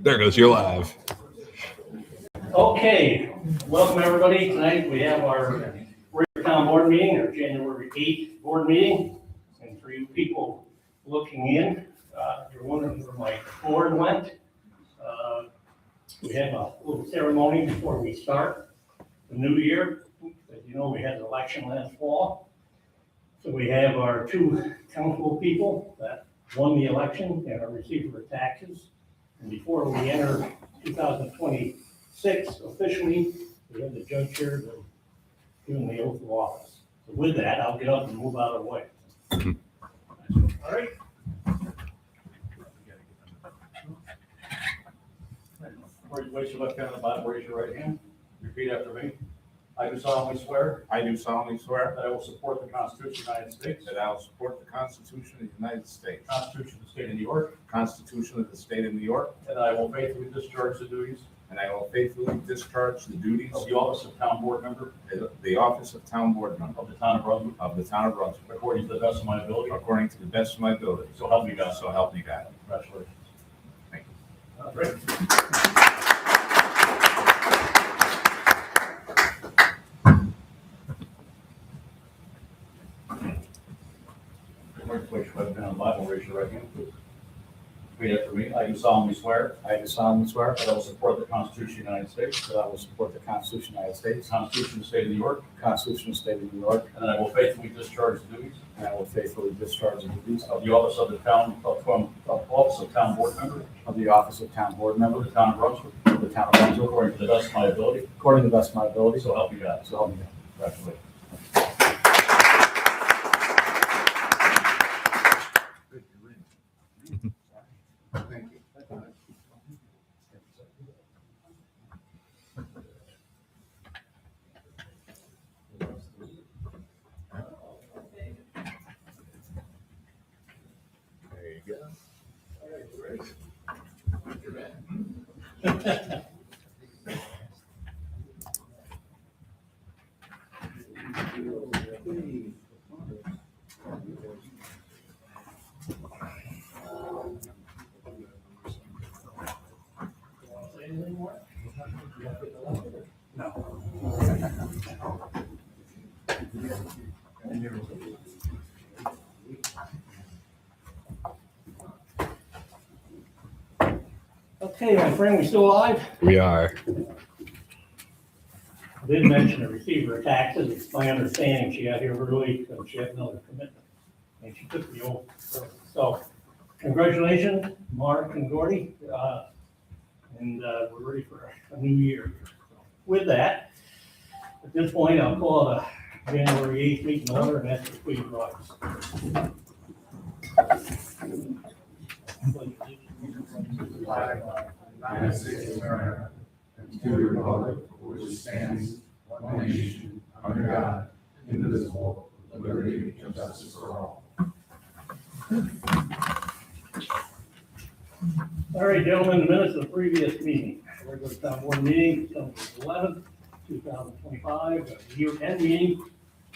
There goes, you're live. Okay, welcome everybody. Tonight we have our regular town board meeting, our January 8th board meeting. And for you people looking in, you're wondering where my board went. We have a little ceremony before we start the new year. As you know, we had an election last fall. So we have our two council people that won the election and are receiving their taxes. And before we enter 2026 officially, we have the judge here to give him the oath of office. So with that, I'll get up and move out of the way. All right. Raise your left hand on the Bible, raise your right hand. Repeat after me. I do solemnly swear I do solemnly swear that I will support the Constitution of the United States, that I will support the Constitution of the United States, the Constitution of the State of New York, Constitution of the State of New York, and I will faithfully discharge the duties and I will faithfully discharge the duties of the office of town board member of the office of town board member of the town of Brunswick of the town of Brunswick, according to the best of my ability. according to the best of my ability. So help me God. So help me God. Congratulations. Thank you. All right. Place your left hand on the Bible, raise your right hand, please. Repeat after me. I do solemnly swear I do solemnly swear that I will support the Constitution of the United States, that I will support the Constitution of the United the States, Constitution of the State of New York, the Constitution of the State of New York, and that I will faithfully discharge the duties and I will faithfully discharge the duties of the office of the town, of office of town board member of the office of town board of member the town of Brunswick, of the town of Brunswick, according to the best of my ability. according to the best of my ability, So help me God. so help me God. Congratulations. Thank you. There you go. Okay, my friend, we still alive? We are. I did mention the receiver of taxes. It's my understanding she got here early, so she had another commitment. And she took the oath. So congratulations, Mark and Gordy. And we're ready for a new year. So with that, at this point, I'll call the January 8th meeting in order and ask for please rise. United States of America, and to the republic for which it stands, one nation, under God, indivisible, with liberty and justice for all. All right, gentlemen, the minutes of the previous meeting. Regular town board meeting, December 11th, 2025, the year-end meeting,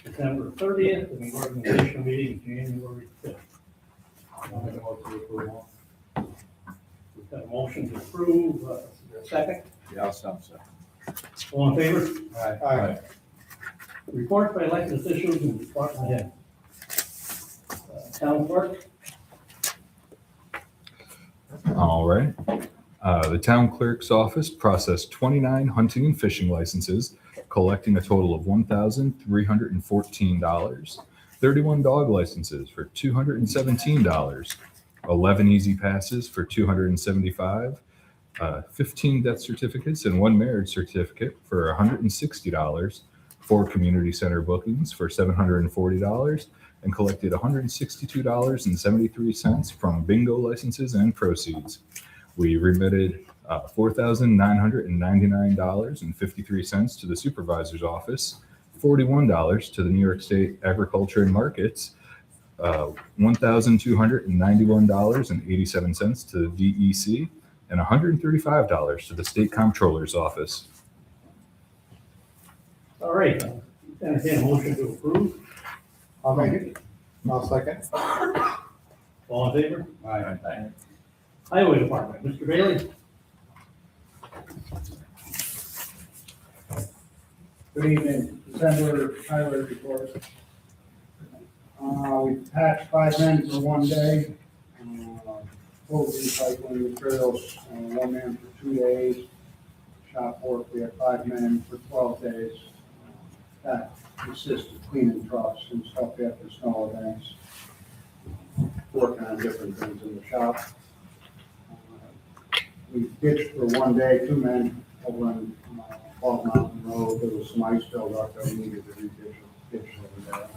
December 30th, and the organizational meeting, January 5th. We've got a motion to approve, is there a second? Yeah, I'll stop, sir. All in favor? Aye. Report by elected officials and department head. Town clerk? All right. The town clerk's office processed 29 hunting and fishing licenses, collecting a total of $1,314. 31 dog licenses for $217. 11 easy passes for $275. 15 death certificates and 1 marriage certificate for $160. 4 community center bookings for $740, and collected $162.73 from bingo licenses and proceeds. We remitted $4,999.53 to the supervisor's office, $41 to the New York State Agriculture and Markets, $1,291.87 to the DEC, and $135 to the State Comptroller's office. All right, entertain a motion to approve. I'll make it. I'll second. All in favor? Aye. Highway Department, Mr. Bailey? Good evening, December highway report. We patched 5 men for 1 day. Full recycling materials, 1 man for 2 days. Shop work, we had 5 men for 12 days. That consists of cleaning trucks and stuff after snow events. Working on different things in the shop. We ditched for 1 day, 2 men over on Bald Mountain Road. There was some ice filled up that we needed to ditch over there.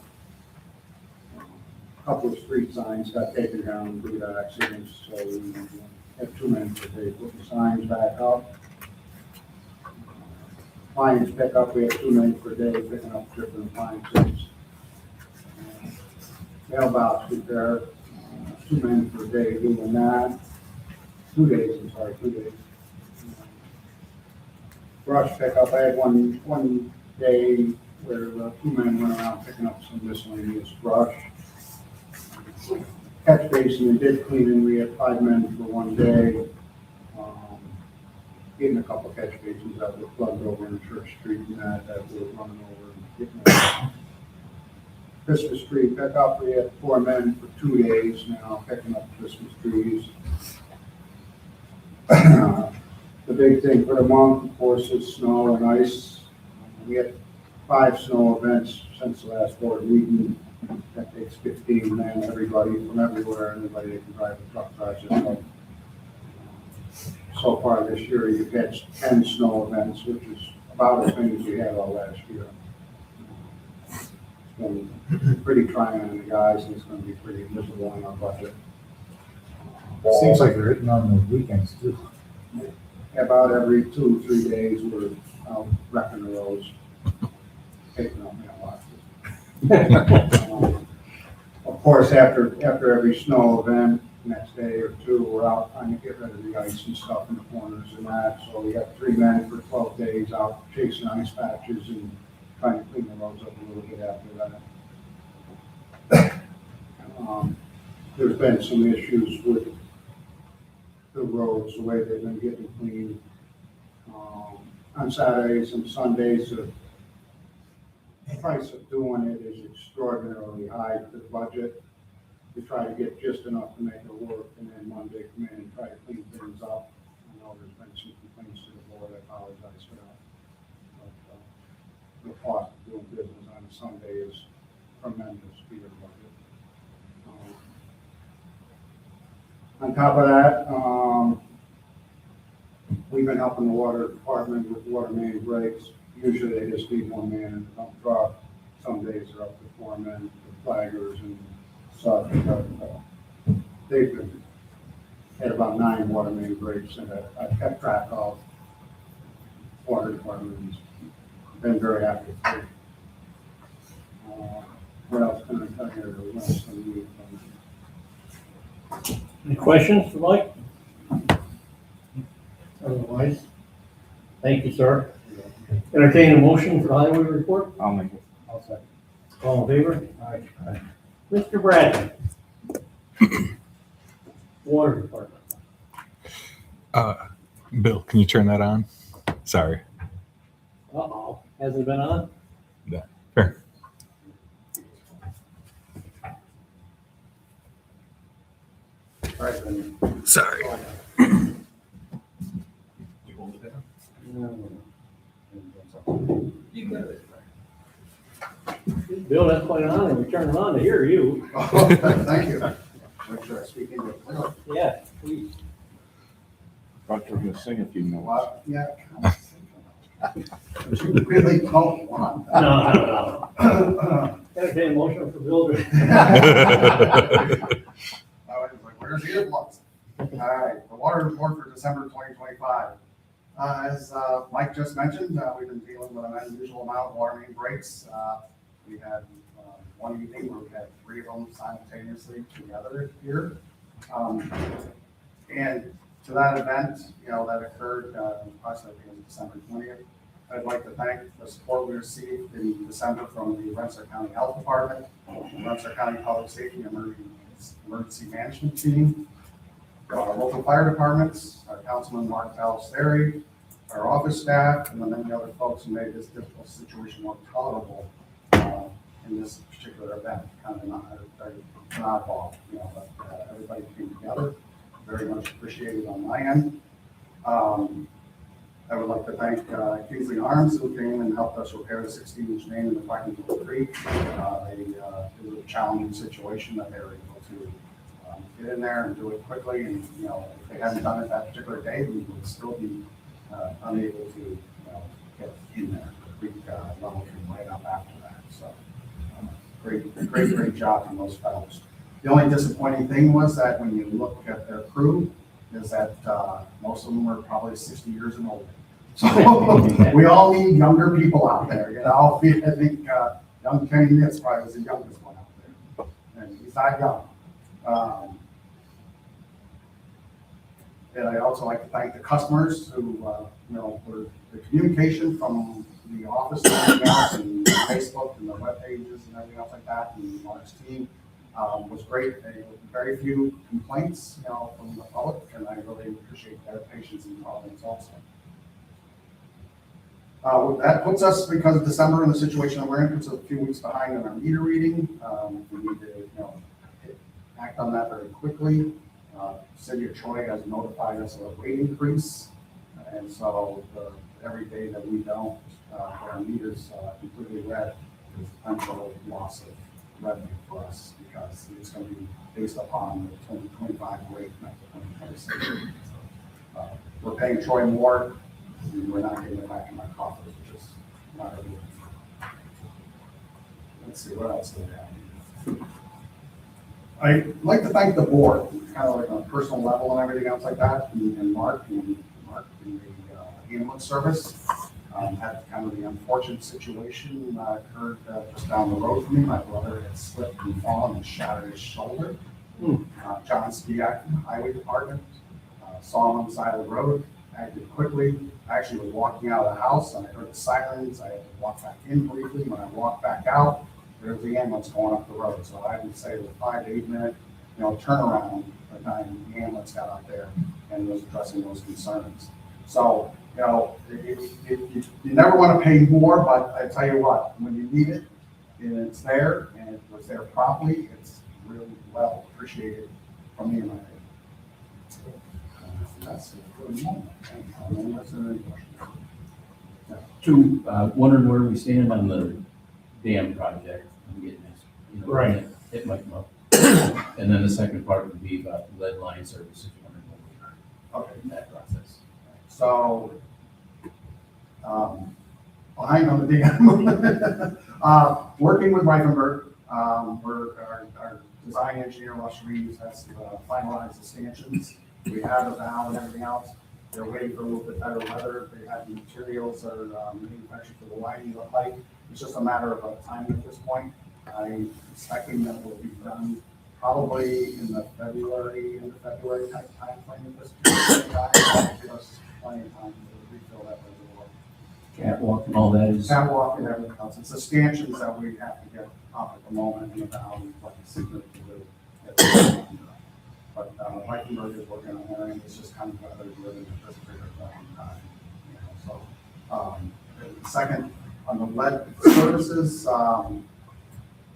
A couple of street signs got taken down due to accidents, so we had 2 men per day putting signs back up. Appliance pickup, we had 2 men per day picking up different appliances. Mailbox repair, 2 men per day doing that. 2 days. Brush pickup, I had one day where 2 men went around picking up some miscellaneous brush. Catch basin, we did cleaning, we had 5 men for 1 day. Getting a couple catch basins that were plugged over in Church Street and that were running over and getting them. Christmas tree pickup, we had 4 men for 2 days now picking up Christmas trees. The big thing for the month, of course, is snow and ice. We had 5 snow events since the last board meeting. That takes 15 men, everybody from everywhere, anybody that can drive a truck drives it. So so far this year, you've had 10 snow events, which is about as many as we had all last year. It's been pretty trying on the guys, and it's gonna be pretty miserable on our budget. Seems like they're hitting on the weekends too. About every 2 or 3 days, we're out wrecking the roads, taking out mailboxes. Of course, after every snow event, next day or 2, we're out trying to get rid of the ice and stuff in the corners and that. So we got 3 men for 12 days out chasing ice patches and trying to clean the roads up a little bit after that. There's been some issues with the roads, the way they've been getting cleaned. On Saturdays and Sundays, the price of doing it is extraordinarily high for the budget. We try to get just enough to make it work, and then Monday come in and try to clean things up. I know there's been some complaints to the board, I apologize for that. But the cost of doing business on a Sunday is tremendous for your budget. On top of that, we've been helping the water department with water main breaks. Usually they just need 1 man in the dump truck. Some days they're up to 4 men with flaggers and stuff. They've been had about 9 water main breaks, and I've kept track of. Water department has been very active. What else can I tell you? What else can we do? Any questions for Mike? Otherwise, thank you, sir. Entertain a motion for the highway report. I'll make it. I'll second. All in favor? Aye. Mr. Bradley. Water Department. Bill, can you turn that on? Sorry. Uh-oh, hasn't been on? Yeah. Sure. All right, then. Sorry. Bill, that's quite an honor. We turn it on to hear you. Thank you. Make sure I speak into it clearly. Yeah, please. Thought you were gonna sing a few notes. Well, yeah. You really don't want that. No. Entertain a motion for Bill. I was like, where's the earplugs? All right, the water report for December 2025. As Mike just mentioned, we've been dealing with an unusual amount of water main breaks. We had one evening where we had 3 of them simultaneously together here. And to that event, that occurred approximately on December 20th. I'd like to thank the support we received in December from the Rensselaer County Health Department, the Rensselaer County Public Safety and Emergency Management Team, our local fire departments, our Councilman Mark Ballesteri, our office staff, and then many other folks who made this difficult situation more tolerable in this particular event. Kind of an oddball, but everybody came together. Very much appreciated on my end. I would like to thank Kingsley Arms, who came and helped us repair the 16-inch main in the parking lot creek. It was a challenging situation that they were able to get in there and do it quickly. And if they hadn't done it that particular day, we would still be unable to get in there. The creek level came right up after that. So great job from those fellows. The only disappointing thing was that when you look at their crew, is that most of them are probably 60 years and older. So we all need younger people out there. I think young Kenny Nitz probably was the youngest one out there, and he's not young. And I also like to thank the customers who, were the communication from the office and Facebook and the web pages and everything else like that, and Mark's team was great. Very few complaints, from the public, and I really appreciate their patience and tolerance also. That puts us, because of December and the situation that we're in, puts us a few weeks behind on our meter reading. We need to, act on that very quickly. City of Troy has notified us of a rate increase, and so every day that we don't, our meters completely red is potential loss of revenue for us, because it's going to be based upon the 2025 rate, not the 2026. We're paying Troy more, and we're not getting it back in our coffers, which is not a good thing. Let's see, what else do we have? I'd like to thank the board, kind of like on a personal level and everything else like that, and Mark in the ambulance service. Had kind of the unfortunate situation occurred just down the road from me. My brother had slipped and fallen and shattered his shoulder. John Spiak from the highway department saw him on the side of the road, acted quickly. I actually was walking out of the house and I heard the sirens. I had to walk back in briefly. When I walked back out, there was the ambulance going up the road. So I would say it was a 5 to 8 minute, turnaround by the time the ambulance got out there and was addressing those concerns. So, you never want to pay more, but I tell you what, when you need it and it's there and it was there promptly, it's really well appreciated from me and my family. That's it for the moment. Unless there are any questions. Two, wondering where we stand on the dam project. I'm getting this. Right. It might come up. And then the second part would be about lead line services. Wondering where we are in that process. So, behind on the dam. Working with Reifenberg, our design engineer, Rush Reeves, has finalized the stanchions. We have the valve and everything else. They're waiting for a little bit better weather. They have the materials that are manufactured for the lighting of the pipe. It's just a matter of timing at this point. I'm expecting that will be done probably in the February type timeframe at this point. Give us plenty of time to refill that reservoir. Catwalk and all that is. Catwalk and everything else. It's the stanchions that we have to get up at the moment and the valve in place. But Reichenberg is working on that, and it's just kind of weather driven at this period of time. Second, on the lead services,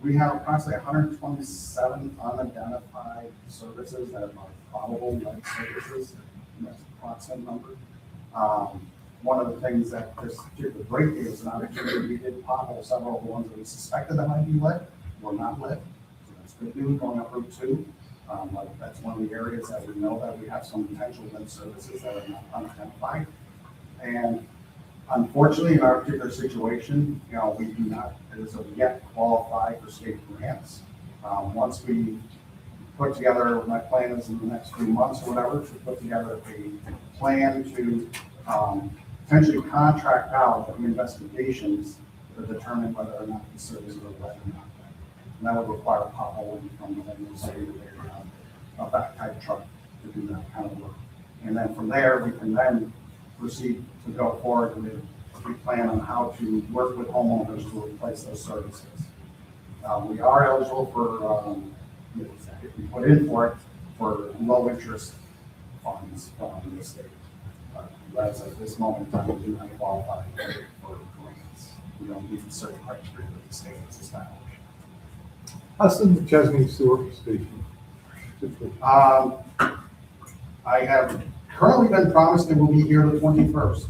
we have approximately 127 unidentified services that are probable lead services. That's the approximate number. One of the things that this particular break is, and obviously we did pothole several of the ones that we suspected that might be lead, were not lead. So that's good news going up Route 2. That's one of the areas that we know that we have some potential lead services that are not unidentified. And unfortunately, in our particular situation, we do not, as of yet, qualify for state grants. Once we put together, my plan is in the next few months or whatever, to put together a plan to potentially contract out the investigations to determine whether or not the services are lead or not. And that would require potholing from the city of that type of truck to do that kind of work. And then from there, we can then proceed to go forward with a plan on how to work with homeowners to replace those services. We are eligible for, if we put in for it, for low interest funds from the state. But as of this moment in time, we do not qualify for grants. We don't meet certain criteria that the state has established. How's the McChesney sewer station? I have currently been promised it will be here the 21st.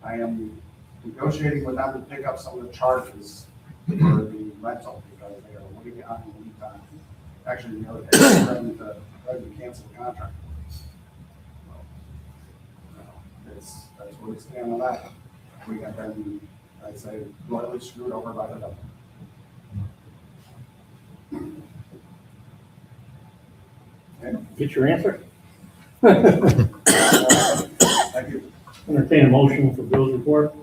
I am negotiating with them to pick up some of the charges for the rental because they are way behind the lead time. Actually, the other day, they're ready to cancel the contract. That's where we stand on that. We have been, I'd say, royally screwed over by the government. Get your answer. Thank you. Entertain a motion for Bill's report.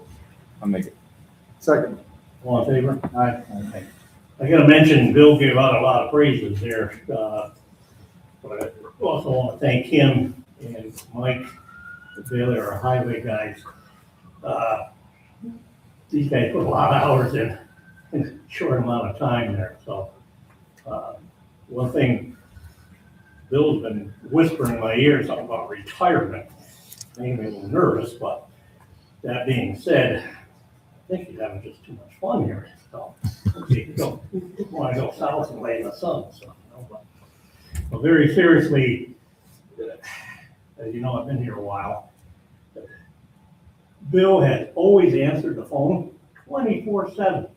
I'll make it. Second. All in favor? Aye. I gotta mention, Bill gave out a lot of praises there, but I also want to thank him and Mike, they are our highway guys. These guys put a lot of hours in a short amount of time there, so. One thing, Bill's been whispering in my ear something about retirement, made me a little nervous, but that being said, I think he's having just too much fun here, so. You don't want to go south and lay in the sun, so, but very seriously, as you know, I've been here a while. Bill has always answered the phone 24/7.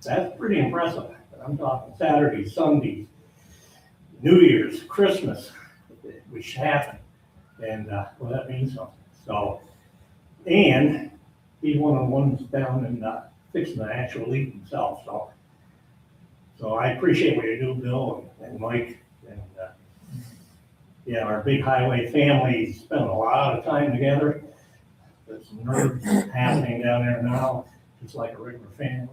That's pretty impressive. I'm talking Saturdays, Sundays, New Year's, Christmas, which happened. And, well, that means something. So, and he's one of the ones down and fixing the actual leak himself. So I appreciate what you do, Bill and Mike. And, yeah, our big highway family spent a lot of time together. There's some nerves happening down there now, just like a regular family,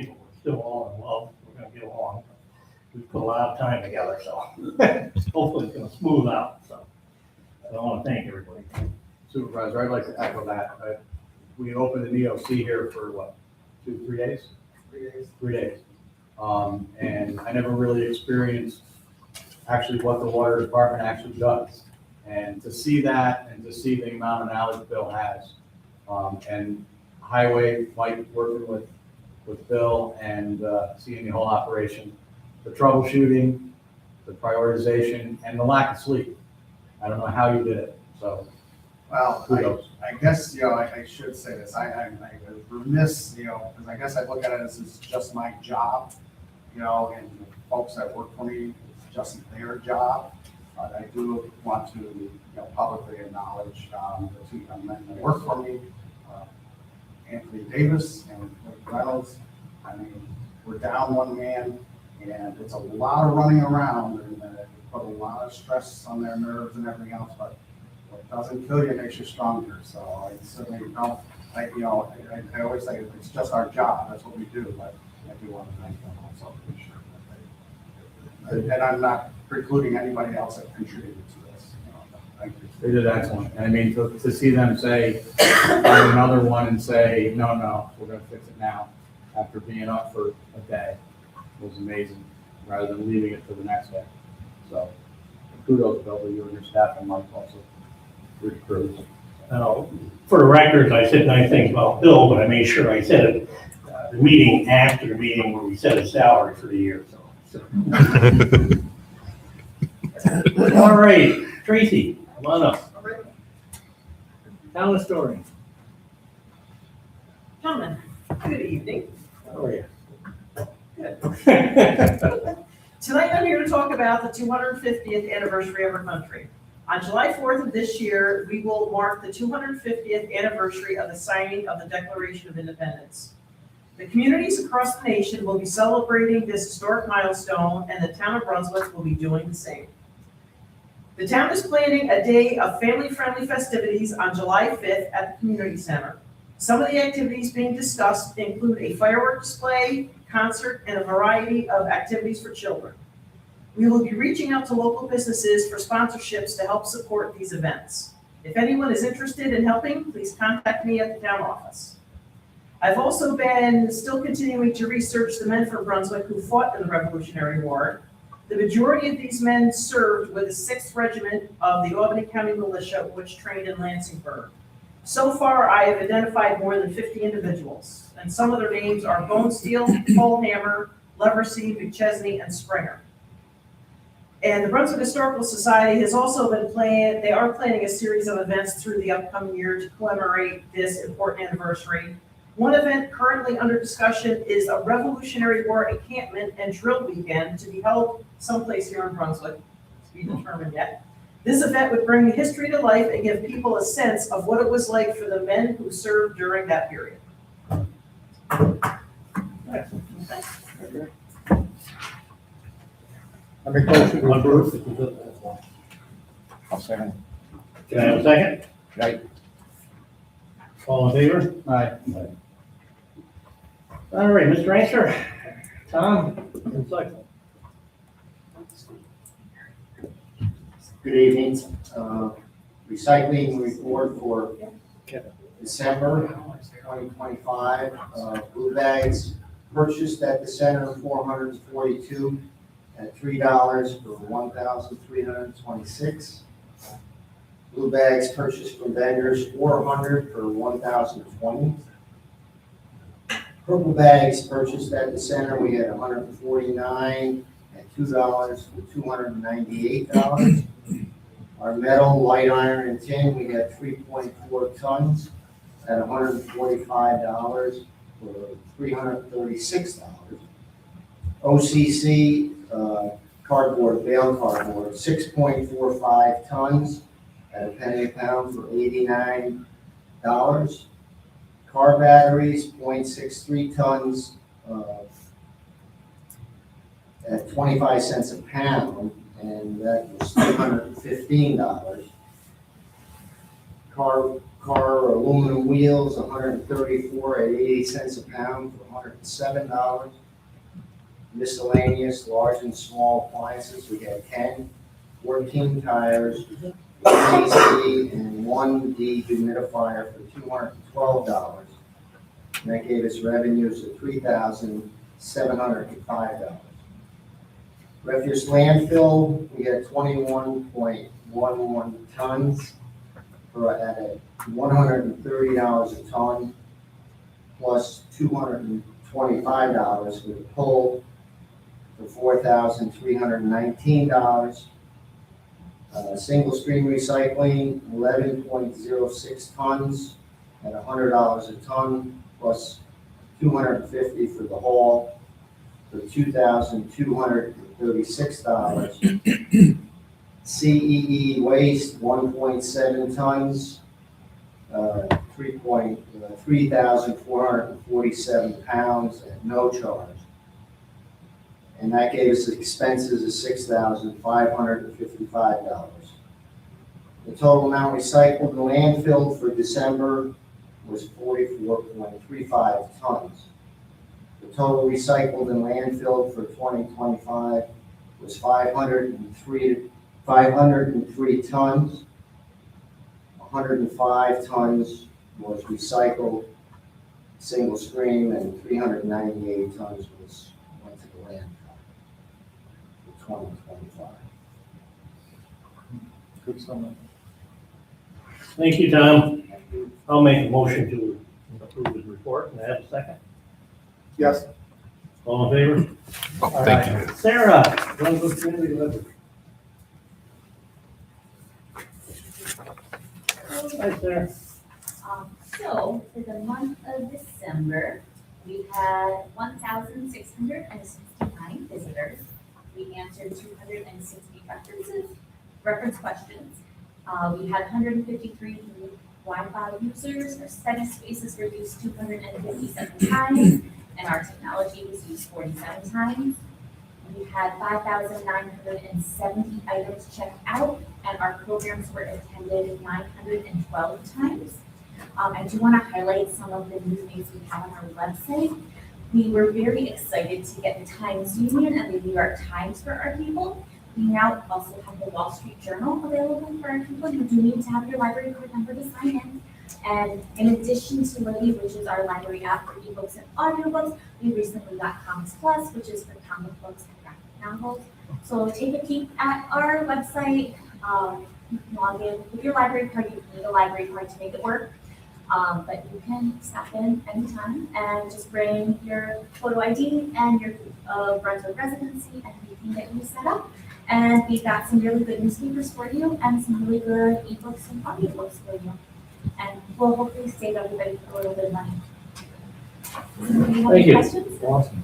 but we're still all in love. We're gonna get along. We've put a lot of time together, so hopefully it's gonna smooth out, so. I want to thank everybody. Supervisor, I'd like to echo that. We opened the EOC here for what, 3 days? 3 days. 3 days. And I never really experienced actually what the water department actually does. And to see that and to see the amount of knowledge Bill has, and highway, Mike working with Bill and seeing the whole operation, the troubleshooting, the prioritization, and the lack of sleep. I don't know how you did it, so Well, kudos. I guess, I should say this, I'm remiss, because I guess I look at it as it's just my job, and the folks that work for me, it's just their job. But I do want to, publicly acknowledge the two young men that work for me, Anthony Davis and Blake Reynolds. I mean, we're down one man, and it's a lot of running around, and it put a lot of stress on their nerves and everything else, but what doesn't kill you makes you stronger. So I certainly don't, I always say it's just our job, that's what we do, but I do want to thank them also for sure. And I'm not precluding anybody else that contributed to this. Thank you. They did excellent. And I mean, to see them say, find another one and say, no, we're gonna fix it now, after being up for a day, was amazing, rather than leaving it for the next day. So kudos, Bill, to you and your staff, and Mike also, your crews. For the record, I said nice things about Bill, but I made sure I said it, the meeting after the meeting where we set his salary for the year, so. All right, Tracy, come on up. Town historian. Gentlemen, good evening. How are you? Tonight I'm here to talk about the 250th anniversary of our country. On July 4th of this year, we will mark the 250th anniversary of the signing of the Declaration of Independence. The communities across the nation will be celebrating this historic milestone, and the town of Brunswick will be doing the same. The town is planning a day of family-friendly festivities on July 5th at the community center. Some of the activities being discussed include a firework display, concert, and a variety of activities for children. We will be reaching out to local businesses for sponsorships to help support these events. If anyone is interested in helping, please contact me at the town office. I've also been still continuing to research the men from Brunswick who fought in the Revolutionary War. The majority of these men served with the 6th Regiment of the Albany County Militia, which trained in Lansingburg. So far, I have identified more than 50 individuals, and some of their names are Bone Steel, Polehammer, Leversey, McChesney, and Springer. And the Brunswick Historical Society has also been they are planning a series of events through the upcoming year to commemorate this important anniversary. One event currently under discussion is a Revolutionary War encampment and drill weekend to be held someplace here in Brunswick, to be determined yet. This event would bring the history to life and give people a sense of what it was like for the men who served during that period. I make motion to approve. I'll second. Can I have a second? Right. All in favor? Aye. All right, Mr. Answer, Tom, and Cycle. Good evening. Recycling report for December 2025. Blue bags purchased at the center, 442 at $3 for 1,326. Blue bags purchased from vendors, 400 for 1,020. Purple bags purchased at the center, we had 149 at $2 for $298. Our metal, light iron, and tin, we had 3.4 tons at $145 for $336. OCC cardboard, bale cardboard, 6.45 tons at a penny a pound for $89. Car batteries, 0.63 tons at 25 cents a pound, and that was $215. Car aluminum wheels, 134 at 80 cents a pound for $107. Miscellaneous, large and small appliances, we had 10, 14 tires, one AC, and one dehumidifier for $212. And that gave us revenues of $3,705. Refuse landfill, we had 21.11 tons at $130 a ton, plus $225 for the pull for $4,319. Single stream recycling, 11.06 tons at $100 a ton, plus $250 for the haul, for $2,236. CEE waste, 1.7 tons, 3,447 pounds at no charge. And that gave us expenses of $6,555. The total amount recycled in landfill for December was 44.35 tons. The total recycled in landfill for 2025 was 503 tons. 105 tons was recycled, single stream, and 398 tons went to the landfill for 2025. Good summary. Thank you, Tom. I'll make a motion to approve his report, and I have a second. Yes. All in favor? Oh, thank you. Sarah, Brunswick Community Library. Hi, Sarah. So for the month of December, we had 1,669 visitors. We answered 260 reference questions. We had 153 new Wi-Fi users. Our study spaces were used 257 times, and our technology was used 47 times. We had 5,970 items checked out, and our programs were attended 912 times. I do want to highlight some of the new things we have on our website. We were very excited to get the Times Union and the New York Times for our people. We now also have the Wall Street Journal available for our people who do need to have your library card number to sign in. And in addition to Libby, which is our library app for ebooks and audiobooks, we recently got Comics Plus, which is for comic books and graphic novels. So take a peek at our website, log in with your library card. You need a library card to make it work. But you can stop in anytime and just bring your photo ID and your Brunswick residency, and we can get you set up. And we've got some really good newspapers for you and some really good ebooks and audiobooks for you. And we'll hopefully save everybody a little bit of money. Anybody have Thank any you. questions? Awesome.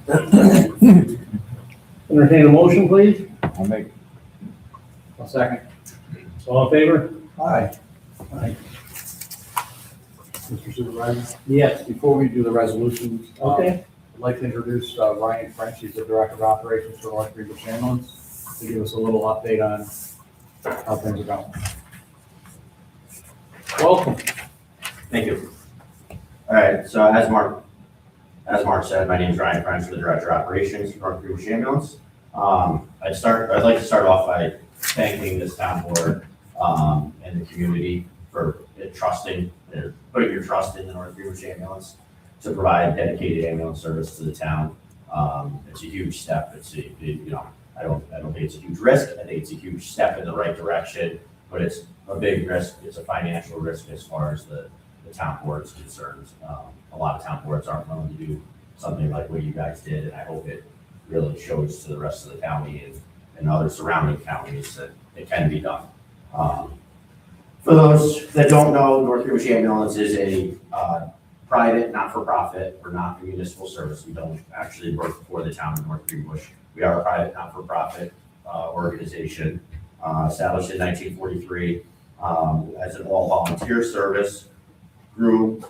Entertain a motion, please. I'll make, I'll second. All in favor? Aye. Mr. Supervisor, Yes. before we do the resolutions, Okay. I'd like to introduce Ryan French. He's the Director of Operations for North Greenbush Ambulance, to give us a little update on how things are going. Welcome. Thank you. All right, so as Mark said, my name is Ryan French, the Director of Operations for North Greenbush Ambulance. I'd like to start off by thanking this town board and the community for putting your trust in the North Greenbush Ambulance to provide dedicated ambulance service to the town. It's a huge step. I don't think it's a huge risk. I think it's a huge step in the right direction, but it's a big risk. It's a financial risk as far as the town board is concerned. A lot of town boards aren't willing to do something like what you guys did, and I hope it really shows to the rest of the county and other surrounding counties that it can be done. For those that don't know, North Greenbush Ambulance is a private, not-for-profit. We're not a municipal service. We don't actually work for the town of North Greenbush. We are a private, not-for-profit organization established in 1943 as an all-volunteer service. Grew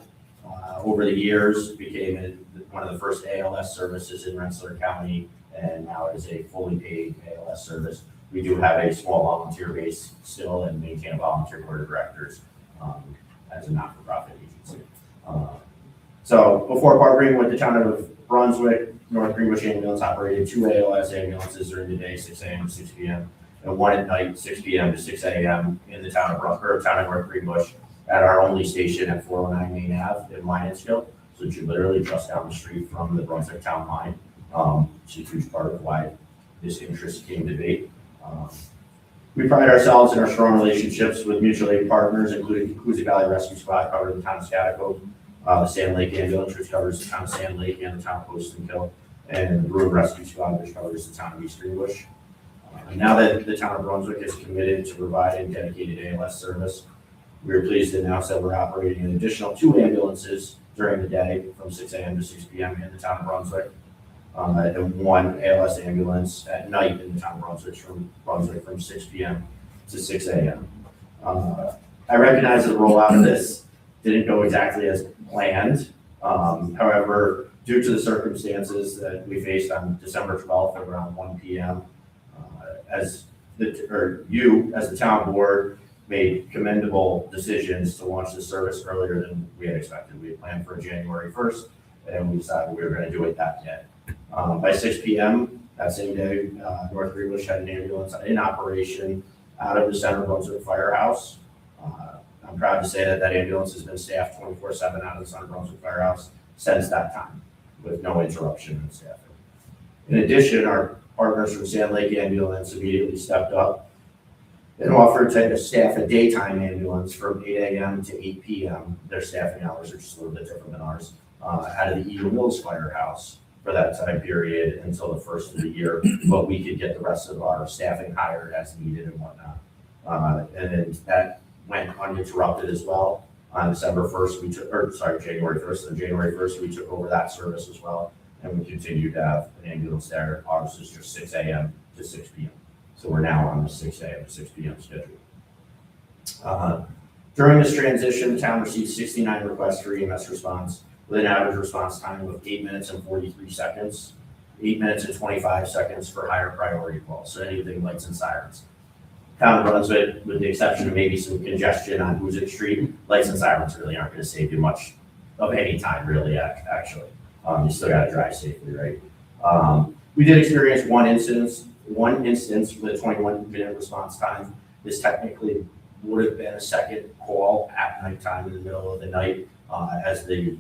over the years, became one of the first ALS services in Rensselaer County, and now is a fully paid ALS service. We do have a small volunteer base still and maintain a volunteer board of directors as a not-for-profit agency. So before partnering with the town of Brunswick, North Greenbush Ambulance operated 2 ALS ambulances during the day, 6 a.m. to 6 p.m., and 1 at night, 6 p.m. to 6 a.m. in the town of North Greenbush at our only station at 409 Main Ave in Lionsville. So you're literally just down the street from the Brunswick town line. It's a huge part of why this interest came to be. We pride ourselves in our strong relationships with mutual aid partners, including Coos Valley Rescue Squad, covering the town of Scottico, the Sand Lake Ambulance, which covers the town of Sand Lake and the town of Poston Hill, and the Brewer Rescue Squad, which covers the town of East Greenbush. Now that the town of Brunswick is committed to providing dedicated ALS service, we are pleased to announce that we're operating an additional 2 ambulances during the day from 6 a.m. to 6 p.m. in the town of Brunswick, and 1 ALS ambulance at night in the town of Brunswick from 6 p.m. to 6 a.m. I recognize the rollout of this didn't go exactly as planned. However, due to the circumstances that we faced on December 12th at around 1 p.m., you as the town board made commendable decisions to launch the service earlier than we had expected. We had planned for January 1st, and we decided we were going to do it that day. By 6 p.m. that same day, North Greenbush had an ambulance in operation out of the Center Brunswick Firehouse. I'm proud to say that ambulance has been staffed 24/7 out of the Center Brunswick Firehouse since that time, with no interruption in staffing. In addition, our partners from Sand Lake Ambulance immediately stepped up and offered to staff a daytime ambulance from 8 a.m. to 8 p.m. Their staffing hours are just a little bit different than ours, out of the Eagle Mills Firehouse for that time period until the first of the year, but we could get the rest of our staffing hired as needed and whatnot. And then that went uninterrupted as well. On January 1st, and January 1st, we took over that service as well, and we continued to have an ambulance there. Ours is just 6 a.m. to 6 p.m. So we're now on the 6 a.m. to 6 p.m. schedule. During this transition, the town received 69 requests for EMS response with an average response time of 8 minutes and 43 seconds, 8 minutes and 25 seconds for higher priority calls, so anything lights and sirens. Town of Brunswick, with the exception of maybe some congestion on Hoosick Street, lights and sirens really aren't going to save you much of any time, really, actually. You still got to drive safely, right? We did experience one instance with a 21-minute response time. This technically would have been a second call at nighttime in the middle of the night, as the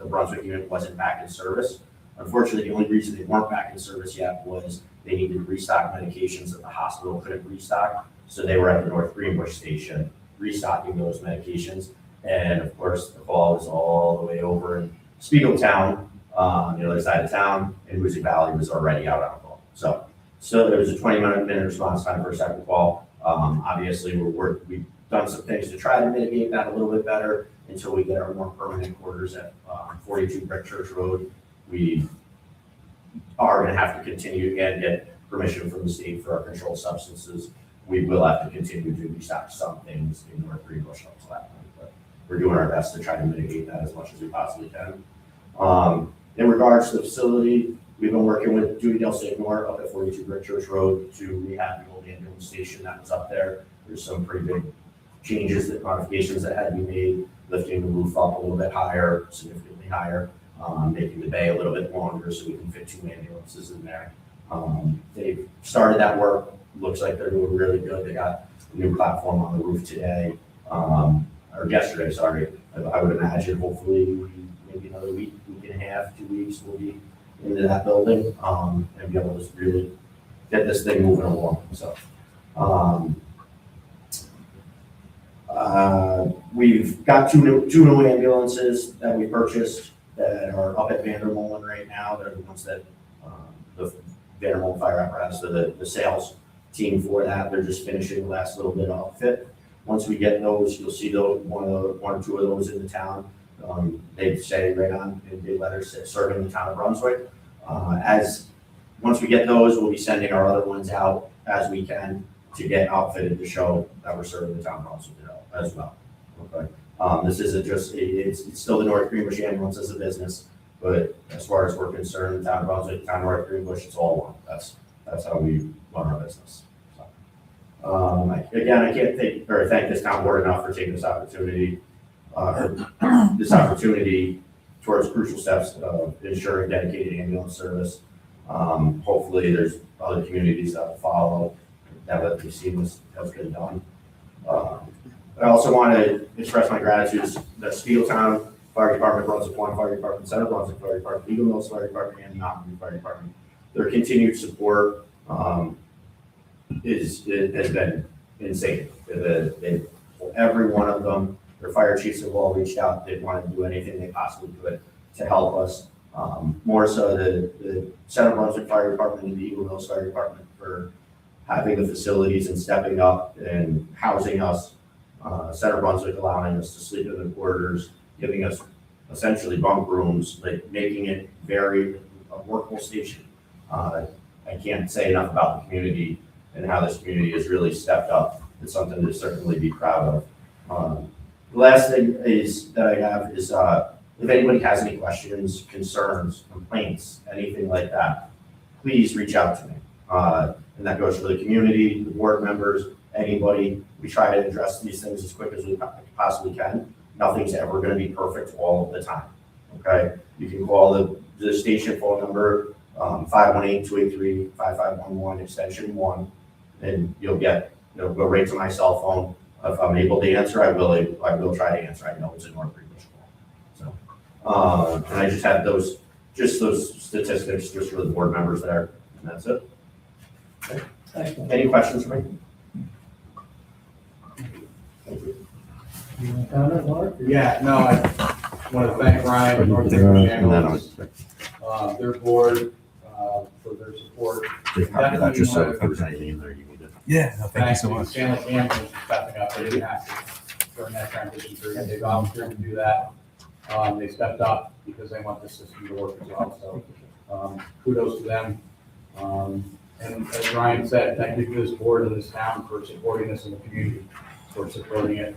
Brunswick unit wasn't back in service. Unfortunately, the only reason they weren't back in service yet was They needed to restock medications that the hospital couldn't restock. So they were at the North Greenbush station restocking those medications. And of course, the call was all the way over in Spiegeltown, the other side of town, and Hoosick Valley was already out on call. So there was a 20-minute response time for a second call. Obviously, we've done some things to try to mitigate that a little bit better until we get our more permanent quarters at 42 Brick Church Road. We are going to have to continue and get permission from the state for our controlled substances. We will have to continue to restock some things in North Greenbush until that point, but we're doing our best to try to mitigate that as much as we possibly can. In regards to the facility, we've been working with Dewey Dale Signor up at 42 Brick Church Road to rehab the old ambulance station that was up there. There's some pretty big changes, modifications that had to be made, lifting the roof up a little bit higher, significantly higher, making the bay a little bit longer so we can fit 2 ambulances in there. They've started that work. Looks like they're doing really good. They got a new platform on the roof today, or yesterday, sorry. I would imagine hopefully maybe another week and a half, 2 weeks, we'll be into that building, and be able to really get this thing moving along. So, we've got two new ambulances that we purchased that are up at Vandermolen right now. They're the ones that, the Vandermolen Fire Apparatus, so the sales team for that, they're just finishing the last little bit of outfit. Once we get those, you'll see those, one or two of those in the town. They say right on in big letters, serving the town of Brunswick. Once we get those, we'll be sending our other ones out as we can to get outfitted to show that we're serving the town of Brunswick as well. Okay. This isn't just, it's still the North Greenbush ambulance as a business, but as far as we're concerned, town of Brunswick, town of North Greenbush, it's all one. That's how we run our business. So, again, I can't thank this town board enough for taking this opportunity towards crucial steps of ensuring dedicated ambulance service. Hopefully there's other communities that will follow that what we've seen has been done. I also want to express my gratitude to the Spiegeltown Fire Department, Brunswick One Fire Department, Center Brunswick Fire Department, Eagle Mills Fire Department, and Mountain View Fire Department. Their continued support has been insane. Every one of them, their fire chiefs have all reached out. They want to do anything they possibly could to help us. More so the Center Brunswick Fire Department and the Eagle Mills Fire Department for having the facilities and stepping up and housing us. Center Brunswick allowing us to sleep in the quarters, giving us essentially bunk rooms, like making it a workable station. I can't say enough about the community and how this community has really stepped up. It's something to certainly be proud of. The last thing that I have is if anybody has any questions, concerns, complaints, anything like that, please reach out to me. And that goes for the community, the board members, anybody. We try to address these things as quick as we possibly can. Nothing's ever going to be perfect all of the time. Okay? You can call the station phone number, 518-283-5511, extension 1, and it'll go right to my cell phone. If I'm able to answer, I will try to answer. I know it's a North Greenbush call. So, and I just have those statistics just for the board members there, and that's it. Okay. Any questions for me? Thank you. You want to comment, Mark? Yeah, no, I want to thank Ryan and North Greenbush Ambulance, their board, for their support. Just so if there's anything in there you need to. Yeah, no, thank you so much. Stanley Ambulance for stepping up. They didn't have to during that transition period. They volunteered to do that. They stepped up because they want the system to work as well. So kudos to them. And as Ryan said, thank you to this board and this town for supporting this in the community, for supporting it.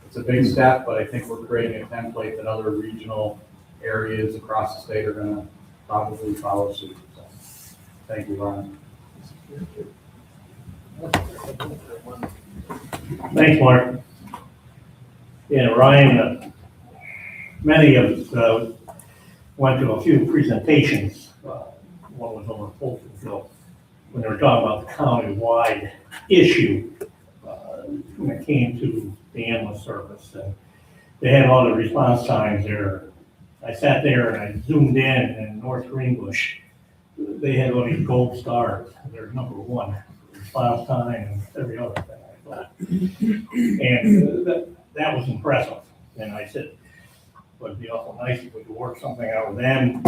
It's a big step, but I think we're creating a template that other regional areas across the state are going to probably follow suit. So, thank you, Ryan. Thanks, Mark. Yeah, Ryan, many of us went to a few presentations. One was over Fultonville when they were talking about the county-wide issue when it came to the ambulance service. And they had all the response times there. I sat there and I zoomed in North Greenbush, they had all these gold stars. They're number one, response time and every other thing like that. And that was impressive. And I said, would be awful nice if we could work something out with them.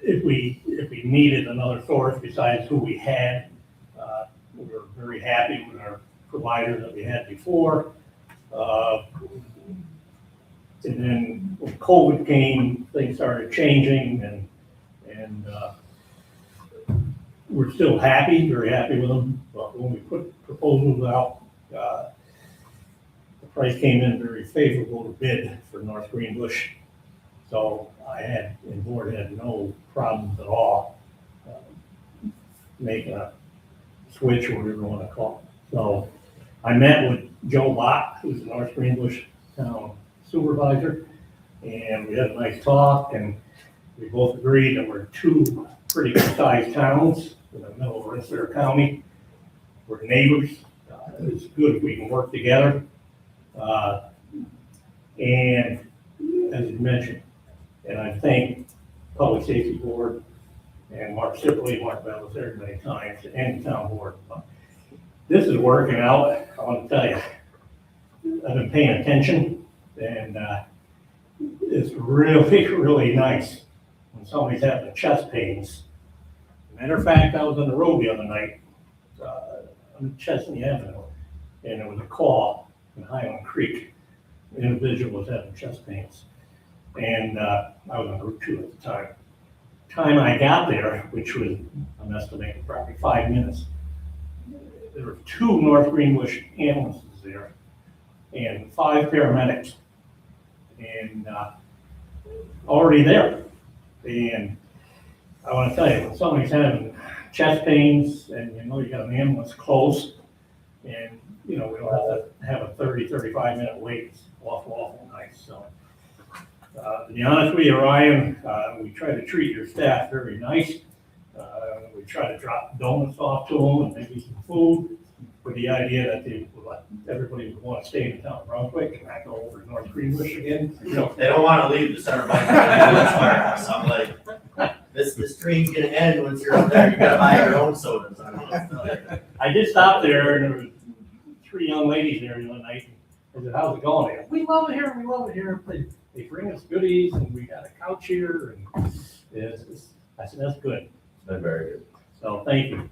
If we needed another source besides who we had, we were very happy with our provider that we had before. And then when COVID came, things started changing and we're still happy, very happy with them. But when we put proposals out, the price came in very favorable to bid for North Greenbush. So I had, and the board had no problems at all making a switch or whatever you want to call it. So I met with Joe Bott, who's the North Greenbush town supervisor, and we had a nice talk, and we both agreed that we're two pretty good sized towns in the middle of Rensselaer County. We're neighbors. It's good if we can work together. And as you mentioned, and I thank Public Safety Board and Mark Sipley, Mark Belisaire many times, and the town board. But this is working out. I want to tell you, I've been paying attention, and it's really, really nice when somebody's having chest pains. Matter of fact, I was on the road the other night on Chesney Avenue, and there was a call in Highland Creek. The individual was having chest pains. And I was on Route 2 at the time. Time I got there, which was, I'm estimating probably 5 minutes, there were 2 North Greenbush ambulances there and 5 paramedics. And already there. And I want to tell you, when somebody's having chest pains and you know you got an ambulance close, and you know we don't have to have a 30-35 minute wait. It's awful nice. So to be honest with you, Ryan, we try to treat your staff very nice. We try to drop donuts off to them and maybe some food with the idea that everybody would want to stay in town of Brunswick and not go over to North Greenbush again. You know, they don't want to leave the center bank. I'm like, this train's gonna end once you're up there. You gotta buy your own sodas. I did stop there, and there were 3 young ladies there the other night. I said, "How's it going?" They go, "We love it here. We love it here." They bring us goodies, and we got a couch here, and I said, "That's good." They're very good. So thank you.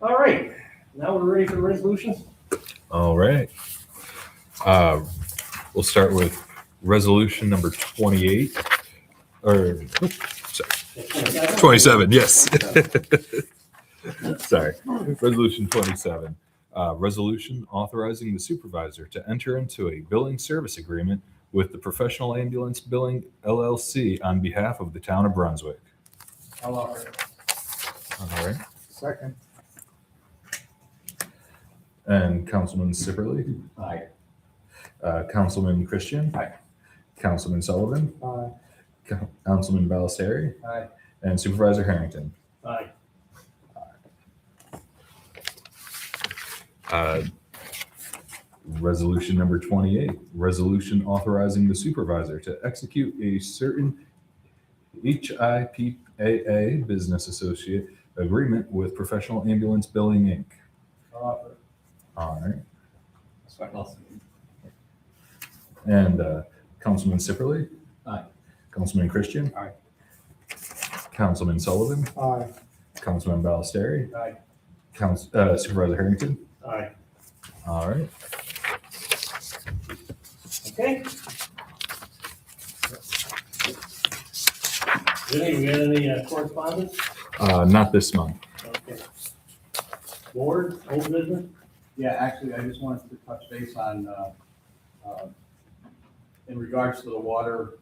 All right, now we're ready for the resolutions. All right. We'll start with resolution number 28, or sorry, 27, yes. Sorry, resolution 27. Resolution authorizing the supervisor to enter into a billing service agreement with the Professional Ambulance Billing LLC on behalf of the town of Brunswick. I'll offer it. All right. Second. And Councilman Sipperly, Aye. Councilman Christian. Aye. Councilman Sullivan, Aye. Councilman Ballesteri, Aye. and Supervisor Harrington. Aye. Resolution number 28, resolution authorizing the supervisor to execute a certain HIPAA business associate agreement with Professional Ambulance Billing, Inc. I'll offer it. All right. And Councilman Sipperly? Aye. Councilman Christian? Aye. Councilman Sullivan? Aye. Councilman Ballesteri? Aye. Supervisor Harrington? Aye. All right. Okay. Vinny, we got any correspondence? Not this month. Okay. Board, old business? Yeah, actually, I just wanted to touch base on, in regards to the water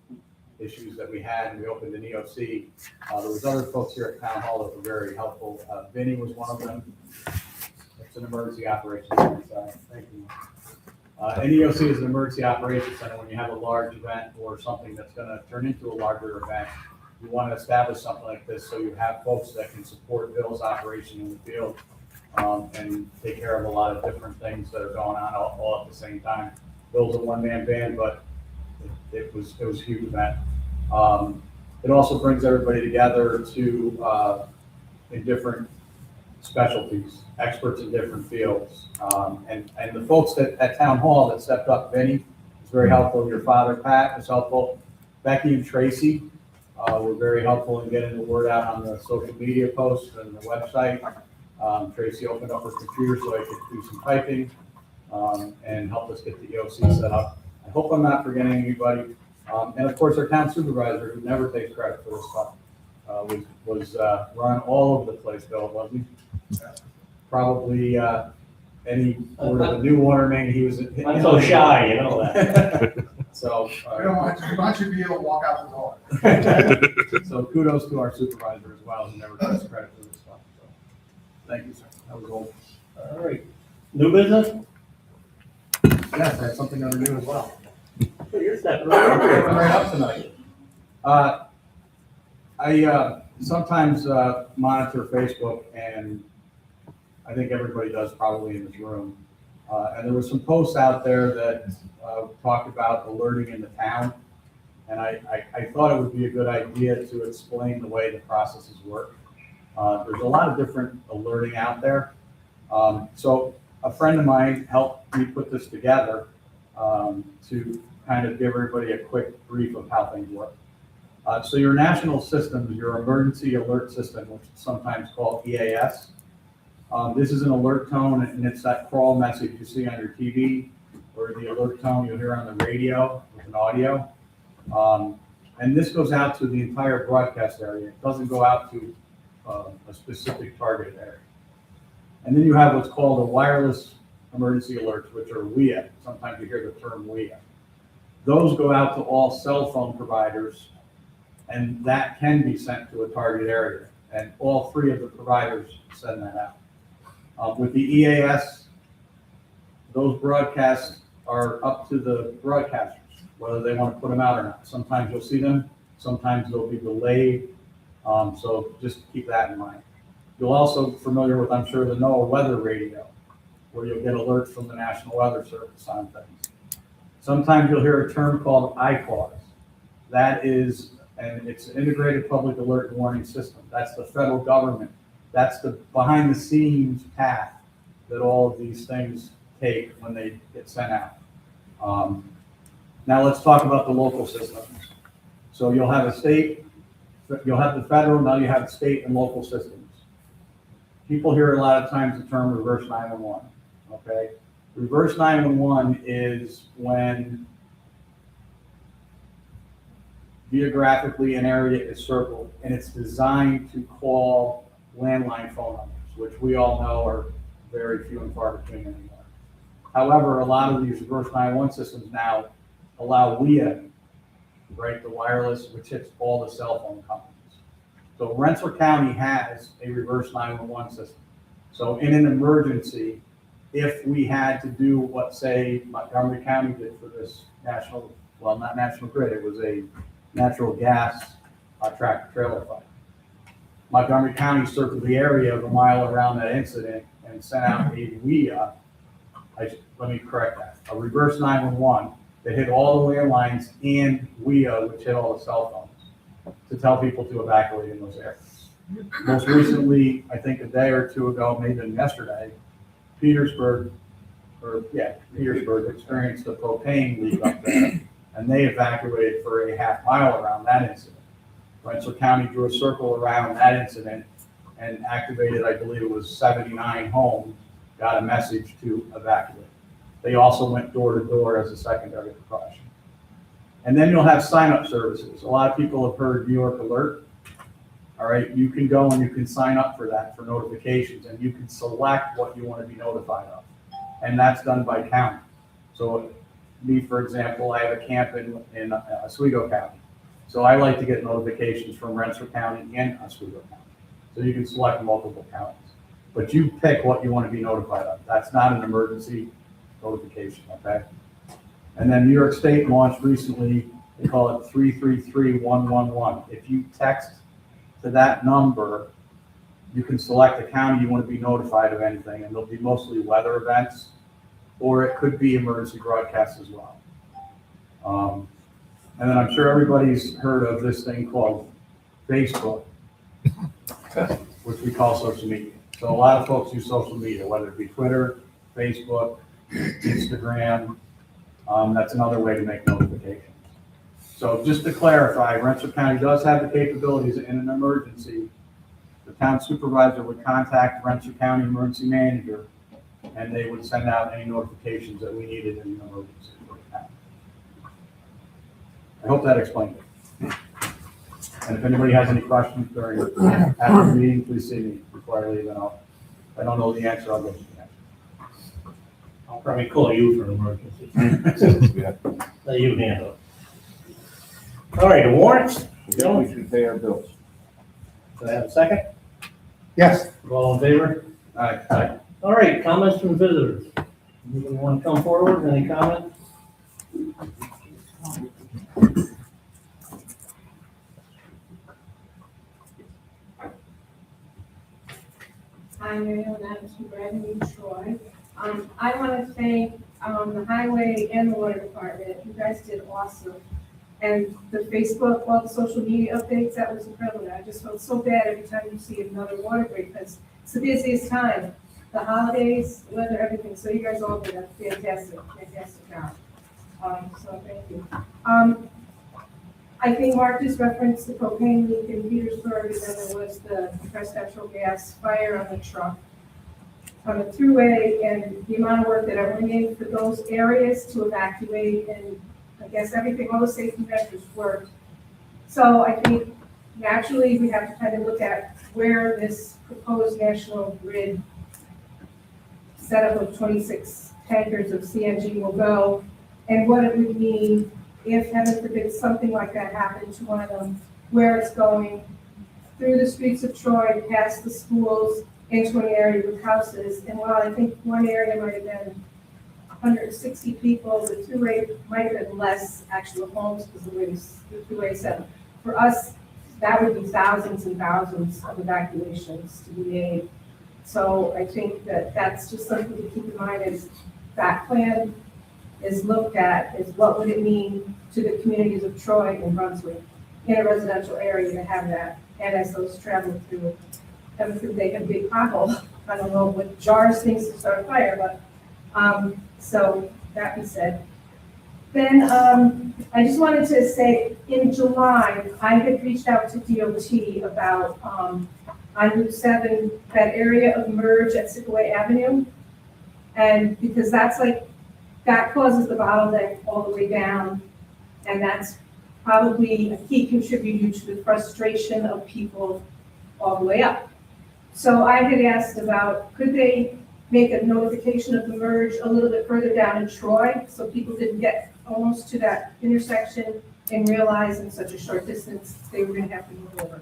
issues that we had, and we opened an EOC. There was other folks here at Town Hall that were very helpful. Vinny was one of them. It's an emergency operations center, so thank you. An EOC is an emergency operations center. When you have a large event or something that's gonna turn into a larger event, you want to establish something like this so you have folks that can support Bill's operation in the field and take care of a lot of different things that are going on all at the same time. Bill's a one-man band, but it was a huge event. It also brings everybody together in different specialties, experts in different fields. And the folks at Town Hall that stepped up, Vinny was very helpful. Your father, Pat, was helpful. Becky and Tracy were very helpful in getting the word out on the social media posts and the website. Tracy opened up her computer so I could do some typing and helped us get the EOC set up. I hope I'm not forgetting anybody. And of course, our town supervisor, who never takes credit for this stuff, was run all over the place, Bill, wasn't he? Probably any word of a new water main, he was. I'm so shy, you know that. So. We want you to be able to walk out the door. So kudos to our supervisor as well, who never takes credit for this stuff. So, thank you, sir. That was all. All right. New business? Yes, I have something under new as well. So you're stepping right up. Tonight. I sometimes monitor Facebook, and I think everybody does probably in this room. And there were some posts out there that talked about alerting in the town. And I thought it would be a good idea to explain the way the processes work. There's a lot of different alerting out there. So a friend of mine helped me put this together to kind of give everybody a quick brief of how things work. So your national systems, your emergency alert system, which is sometimes called EAS, this is an alert tone, and it's that crawl message you see on your TV, or the alert tone you'll hear on the radio with an audio. And this goes out to the entire broadcast area. It doesn't go out to a specific target area. And then you have what's called a wireless emergency alerts, which are WEA. Sometimes you hear the term WEA. Those go out to all cell phone providers, and that can be sent to a target area. And all three of the providers send that out. With the EAS, those broadcasts are up to the broadcasters, whether they want to put them out or not. Sometimes you'll see them, sometimes they'll be delayed. So just keep that in mind. You'll also familiar with, I'm sure, the NOAA weather radio, where you'll get alerts from the National Weather Service on things. Sometimes you'll hear a term called ICAWS. That is, and it's an integrated public alert and warning system. That's the federal government. That's the behind the scenes path that all of these things take when they get sent out. Now let's talk about the local systems. So you'll have a state, you'll have the federal, now you have state and local systems. People hear a lot of times the term reverse 911, okay? Reverse 911 is when geographically an area is circled, and it's designed to call landline phone numbers, which we all know are very few and far between anymore. However, a lot of these reverse 911 systems now allow WEA, right, the wireless, which hits all the cell phone companies. So Rensselaer County has a reverse 911 system. So in an emergency, if we had to do what, say, Montgomery County did for this national, well, not National Grid, it was a natural gas tractor trailer fire. Montgomery County circled the area of a mile around that incident and sent out a WEA, let me correct that, a reverse 911 that hit all the landlines and WEA, which hit all the cell phones, to tell people to evacuate in those areas. Most recently, I think a day or two ago, maybe yesterday, Petersburg experienced a propane leak up there, and they evacuated for a half mile around that incident. Rensselaer County drew a circle around that incident and activated, I believe it was 79 homes, got a message to evacuate. They also went door to door as a secondary precaution. And then you'll have sign-up services. A lot of people have heard New York Alert. All right, you can go and you can sign up for that, for notifications, and you can select what you want to be notified of. And that's done by county. So me, for example, I have a camp in Oswego County. So I like to get notifications from Rensselaer County and Oswego County. So you can select multiple counties. But you pick what you want to be notified of. That's not an emergency notification, okay? And then New York State launched recently, they call it 333-111. If you text to that number, you can select a county you want to be notified of anything, and they'll be mostly weather events, or it could be emergency broadcasts as well. And then I'm sure everybody's heard of this thing called Facebook, which we call social media. So a lot of folks use social media, whether it be Twitter, Facebook, Instagram. That's another way to make notifications. So just to clarify, Rensselaer County does have the capabilities in an emergency. The town supervisor would contact Rensselaer County Emergency Manager, and they would send out any notifications that we needed in an emergency. I hope that explained it. And if anybody has any questions during, after the meeting, please see me before I leave, and if I don't know the answer, I'll go to the answer. I'll probably call you for an emergency. Let you handle it. All right, the warrants. We should pay our bills. Do I have a second? Yes. All in favor? All right. All right, comments from visitors. Anybody want to come forward? Any comment? Hi, Mary Ellen Adams from Bradley, Troy. I want to thank the highway and the water department. You guys did awesome. And the Facebook, all the social media updates, that was incredible. I just felt so bad every time you see another water break because it's the busiest time. The holidays, the weather, everything. So you guys all did a fantastic job. So thank you. I think Mark just referenced the propane leak in Petersburg, and then there was the compressed natural gas fire on the truck on the thruway, and the amount of work that I went in for those areas to evacuate, and I guess everything, all the safety measures worked. So I think naturally we have to kind of look at where this proposed national grid setup of 26 tankers of CNG will go, and what it would mean if, heaven forbid, something like that happened to one of them, where it's going through the streets of Troy, past the schools, into an area with houses. And while I think one area might have been 160 people, the thruway might have been less actual homes because the thruway is set. For us, that would be thousands and thousands of evacuations to be made. So I think that that's just something to keep in mind as that plan is looked at, is what would it mean to the communities of Troy and Brunswick in a residential area to have that, and as those travel through, they have a big pothole. I don't know what jars things to start a fire, but so that being said, then I just wanted to say in July I had reached out to DOT about on Route 7 that area of merge at Sycamore Avenue, and because that's like that causes the bottleneck all the way down, and that's probably a key contributor to the frustration of people all the way up. So I had asked about, could they make a notification of the merge a little bit further down in Troy, so people didn't get almost to that intersection and realize in such a short distance they were gonna have to move over.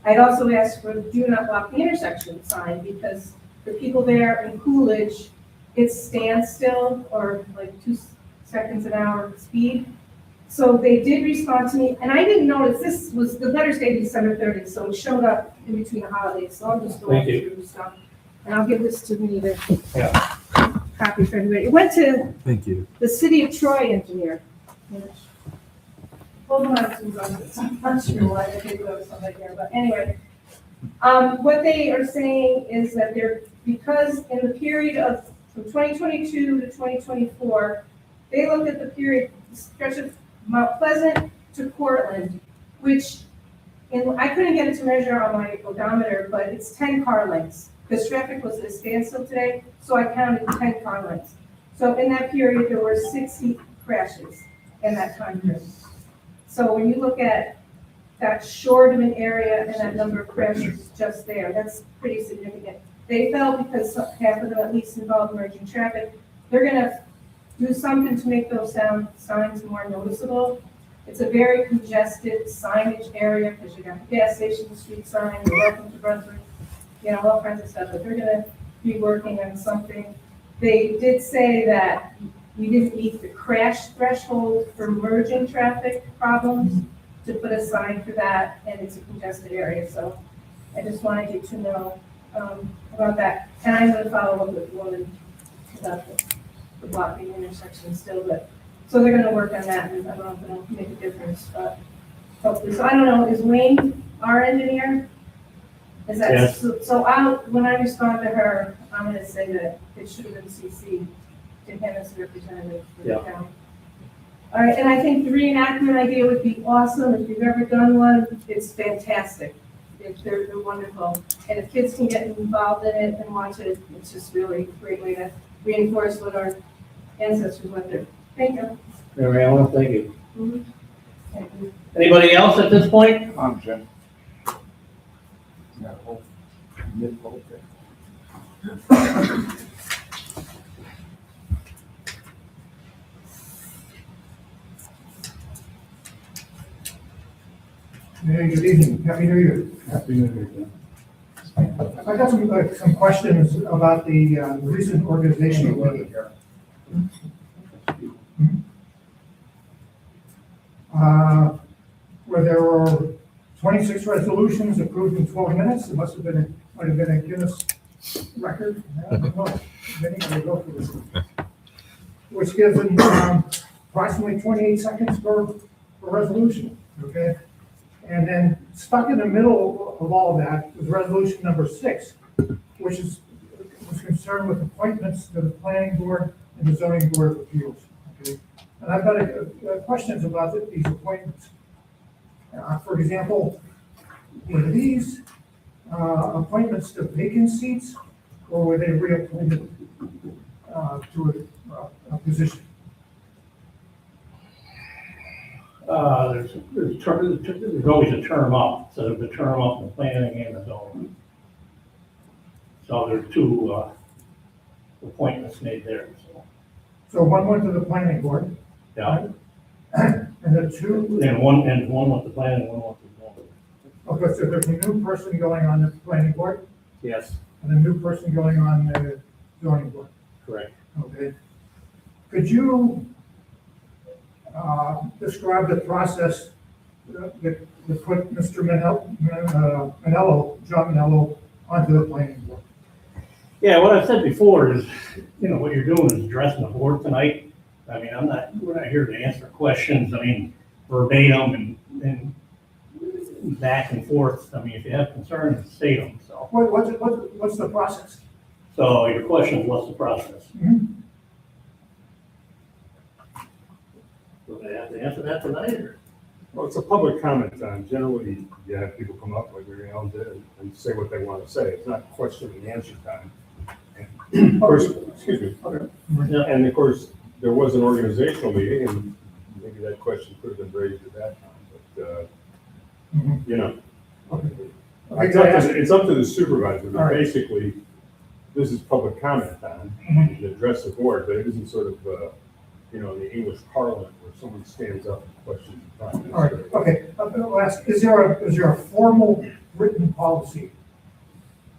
I'd also asked for do not block the intersection sign, because the people there in Coolidge, it's standstill or like 2 seconds an hour speed. So they did respond to me, and I didn't notice this was, the letter dated December 30th, so it showed up in between the holidays, so I'll just go through stuff. And I'll give this to me to copy for everybody. It went to the City of Troy engineer. Hold on, I'm not sure why they did go to somebody here, but anyway. What they are saying is that because in the period of from 2022 to 2024, they looked at the period, stretch of Mount Pleasant to Cortland, which I couldn't get it to measure on my odometer, but it's 10 car lengths, because traffic was at a standstill today, so I counted 10 car lengths. So in that period, there were 60 crashes in that time period. So when you look at that short of an area and that number of crashes just there, that's pretty significant. They felt because half of them at least involve emerging traffic, they're gonna do something to make those signs more noticeable. It's a very congested signage area because you got the gas station, street sign, you're welcome to Brunswick, all kinds of stuff, but they're gonna be working on something. They did say that we didn't meet the crash threshold for merging traffic problems to put a sign for that, and it's a congested area, so I just wanted you to know about that. And I'm gonna follow up with Lauren about the blocking intersection still, but, so they're gonna work on that, and I don't know if it'll make a difference, but hopefully, so I don't know, is Wayne our engineer? Is that, Yes. so when I respond to her, I'm gonna say that it should have been CC to him as the representative for the Yeah. county. All right, and I think the reenactment idea would be awesome. If you've ever done one, it's fantastic. They're wonderful. And if kids can get involved in it and watch it, it's just really a great way to reinforce what our ancestors went through. Thank you. Mary Ellen, thank you. Mhm. Thank you. Anybody else at this point? I'm Jim. Yeah, well, mid-vote there. Hey, good evening, happy New Year. Happy New Year, Jim. I got some questions about the recent organizational meeting here. Where there were 26 resolutions approved in 12 minutes, it might have been a Guinness record. I don't know. Anybody go for this? Which gives them approximately 28 seconds per resolution, okay? And then stuck in the middle of all that was resolution number 6, which was concerned with appointments to the planning board and the zoning board of appeals, okay? And I've got questions about these appointments. For example, were these appointments to vacant seats, or were they reappointed to a position? There's always a term up, so there's a term up in planning and the zoning. So there's two appointments made there, so, So one went to the planning board, yeah. and the two, And one with the planning, one with the zoning. okay, so there's a new person going on the planning board, Yes, and a new person going on the zoning board, correct. okay? Could you describe the process that put Mr. John Manello, onto the planning board? Yeah, what I said before is, what you're doing is addressing the board tonight. I mean, we're not here to answer questions, verbatim and back and forth. I mean, if you have concerns, state them, so. What's the process? So your question is, what's the process? Mhm. Do I have to answer that tonight, or? Well, it's a public comment time. Generally, you have people come up like Mary Ellen did and say what they want to say. It's not question and answer time. And of course, excuse me. Yeah. And of course, there was an organizational meeting and maybe that question could have been raised at that time, but, Mhm. you know. Okay. It's up to the supervisor, All but right. basically, this is public comment time. Mhm. You address the board, but it isn't sort of, in the English parliament where someone stands up and questions the prime All right, minister. okay, I'll ask, is there a formal written policy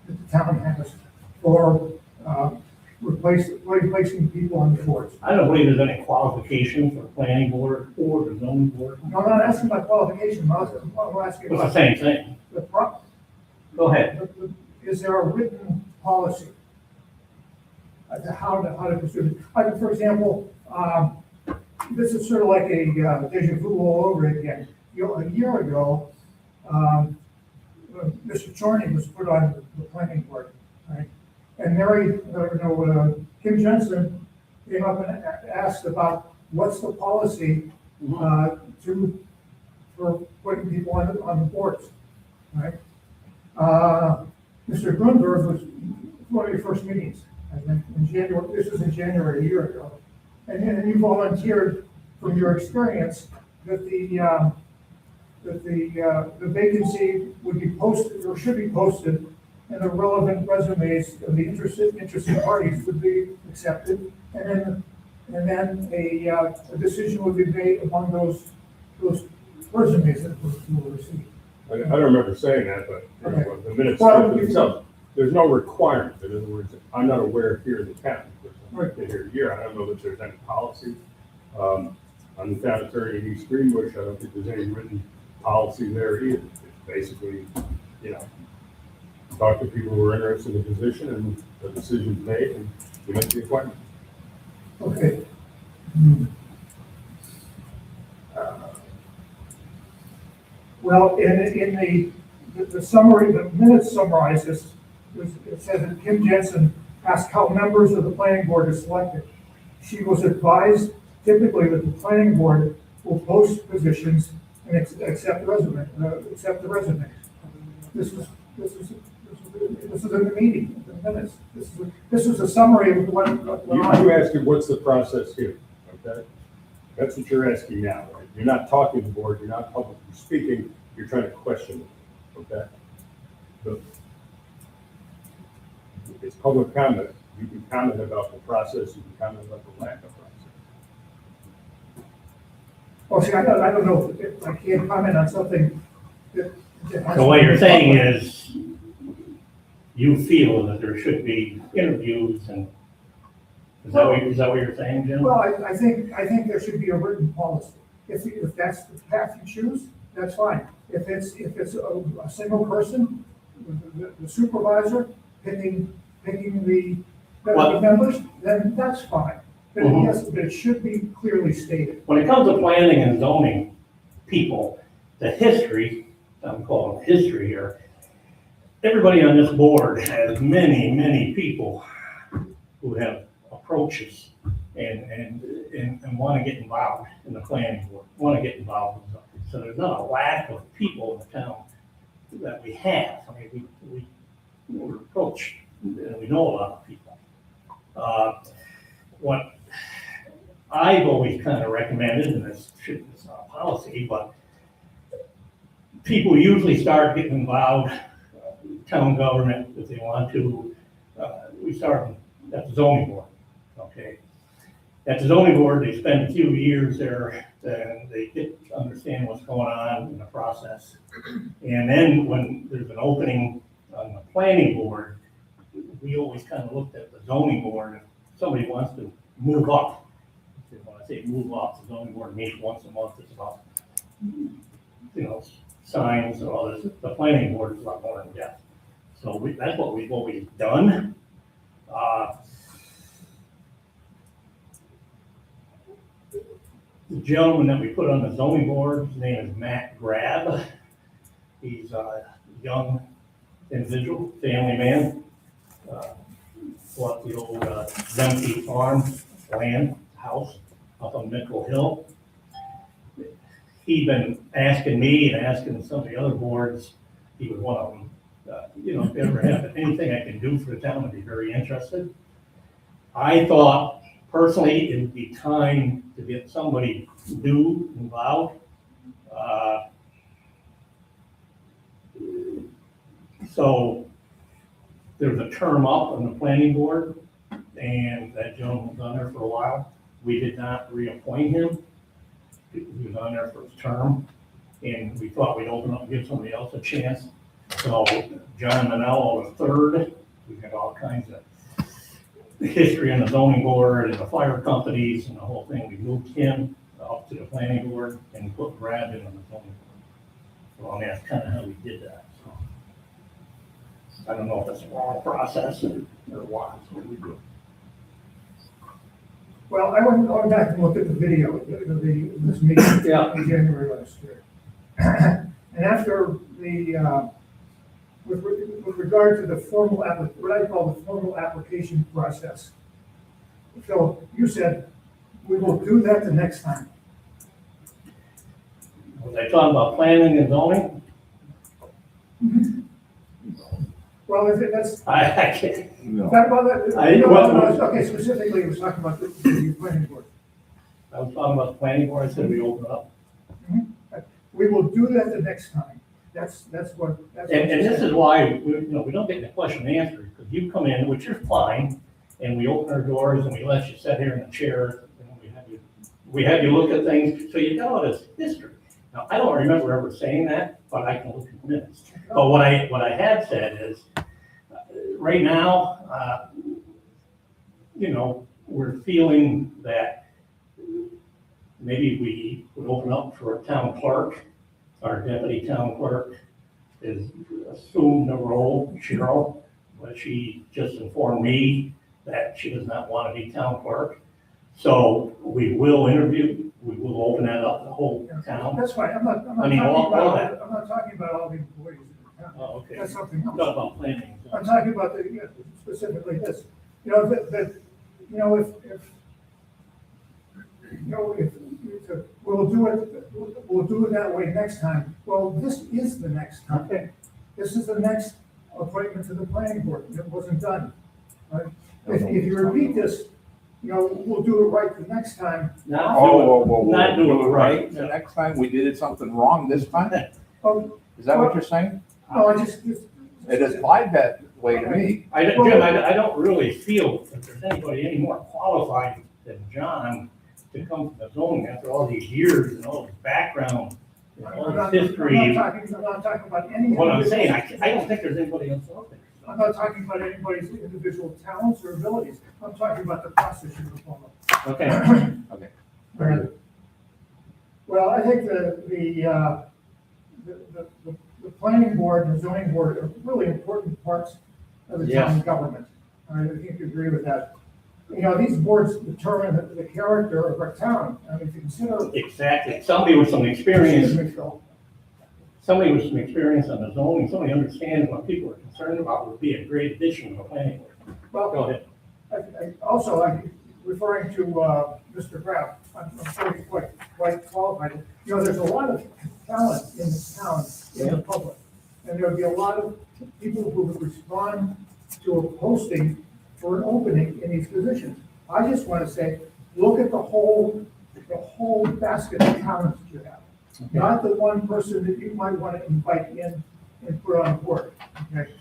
that the town has for replacing people on the boards? I don't believe there's any qualification for the planning board or the zoning board. No, I'm not asking about qualification, I'm asking It's the about same thing. the pro, Go ahead. is there a written policy? How to pursue it? Like, for example, this is sort of like a deja vu all over again. A year ago, Mr. Chorney was put on the planning board, right? And Kim Jensen came up and asked about what's the policy for putting people on the boards, right? Mr. Grunberg was one of your first meetings, I think, in January. This was in January a year ago. And then you volunteered from your experience that the vacancy would be posted or should be posted, and the relevant resumes of the interested parties would be accepted, and then a decision would be made among those resumes that were received. I don't remember saying that, but the minutes Well, speak for themselves. There's no requirement. In other words, I'm not aware here in the town, because I've been here a year, I don't know that there's any policy. I'm the town attorney in East Greenbush, I don't think there's any written policy there either. It's basically, talk to people who are interested in the position and the decision's made and you make the appointment. Okay. Well, in the summary, the minutes summarizes, it says that Kim Jensen asked how members of the planning board are selected. She was advised typically that the planning board will post positions and accept the resume. This is in the meeting, the minutes. This is a summary of what You asked her, what's the process here, okay? That's what you're asking now, right? You're not talking to the board, you're not publicly speaking, you're trying to question it, okay? So, if it's public comment, you can comment about the process, you can comment about the lack of process. Oh, see, I don't know, if I can't comment on something that. So what you're saying is, you feel that there should be interviews and, is that what you're saying, Jim? Well, I think there should be a written policy. If that's the path you choose, that's fine. If it's a single person, the supervisor picking the members, then that's fine. But yes, but it should be clearly stated. When it comes to planning and zoning people, the history, I'm calling it history here, everybody on this board has many people who have approaches and want to get involved in the planning board, want to get involved in something. So there's not a lack of people in the town that we have. I mean, we're approached, and we know a lot of people. What I've always kind of recommended, and it's not a policy, but people usually start getting involved, town government, if they want to, we start at the zoning board, okay? At the zoning board, they spend a few years there, and they get to understand what's going on in the process. And then when there's an opening on the planning board, we always kind of looked at the zoning board. If somebody wants to move up, when I say move up, the zoning board meets once a month, it's about, signs and all this. The planning board is a lot more in depth. So that's what we've always done. The gentleman that we put on the zoning board, his name is Matt Grab. He's a young individual, family man. Bought the old Dempsey Farm land house up on Mickle Hill. He'd been asking me and asking some of the other boards, he was one of them, if they ever have anything I can do for the town, I'd be very interested. I thought personally it would be time to get somebody new involved. So there's a term up on the planning board, and that gentleman was on there for a while. We did not reappoint him. He was on there for his term, and we thought we'd open up and give somebody else a chance. So John Manello III, we had all kinds of history on the zoning board and the fire companies and the whole thing. We moved him up to the planning board and put Brad in on the zoning board. So I mean, that's kind of how we did that. So I don't know if that's a long process or what. Well, I went back and looked at the video, this meeting in January last year. And after with regard to the formal what I call the formal application process, Phil, you said, we will do that the next time. Was I talking about planning and zoning? Well, that's. I can't. No. Talk about that. Okay, specifically, it was talking about the planning board. I was talking about the planning board, I said we open up. We will do that the next time. That's what. And this is why, we don't get the question answered, because you come in, which is fine, and we open our doors and we let you sit here in the chair, and we have you look at things, so you got all this history. Now, I don't remember ever saying that, but I can look at the minutes. But what I had said is, right now, we're feeling that maybe we would open up for a town clerk. Our deputy town clerk is assumed the role, Cheryl, but she just informed me that she does not want to be town clerk. So we will interview, we will open that up, the whole town. That's fine, I'm not I mean, all that. I'm not talking about all the employees in the town. Oh, okay. That's something else. Talk about planning. I'm talking about the, yeah, specifically this, you know, if, we'll do it that way next time. Well, this is the next time. Okay. This is the next appointment to the planning board. It wasn't done. Right? If you repeat this, you know, we'll do it right the next time. Not Oh, do it, not do it right. The next time we did something wrong this time? Oh, Is that what you're saying? no, I just. It is applied that way to me. Jim, I don't really feel that there's anybody any more qualified than John to come from the zoning after all these years and all this background, and all this history. I'm not talking about any. What I'm saying, I don't think there's anybody else out there. I'm not talking about anybody's individual talents or abilities. I'm talking about the process you're following. Okay. Okay. Well, I think the planning board and the zoning board are really important parts of the town government. I think you agree with that. You know, these boards determine the character of our town. I mean, if you consider. Exactly. Somebody with some experience, Excuse me, Phil. somebody with some experience on the zoning, somebody understands what people are concerned about would be a great addition to the planning board. Go Well, ahead. I'm referring to Mr. Graff, I'm pretty quite qualified. You know, there's a lot of talent in this town, in the public. And there'll be a lot of people who would respond to a posting for an opening in these positions. I just want to say, look at the whole basket of talents that you have. Not the one person that you might want to invite in and put on board, okay?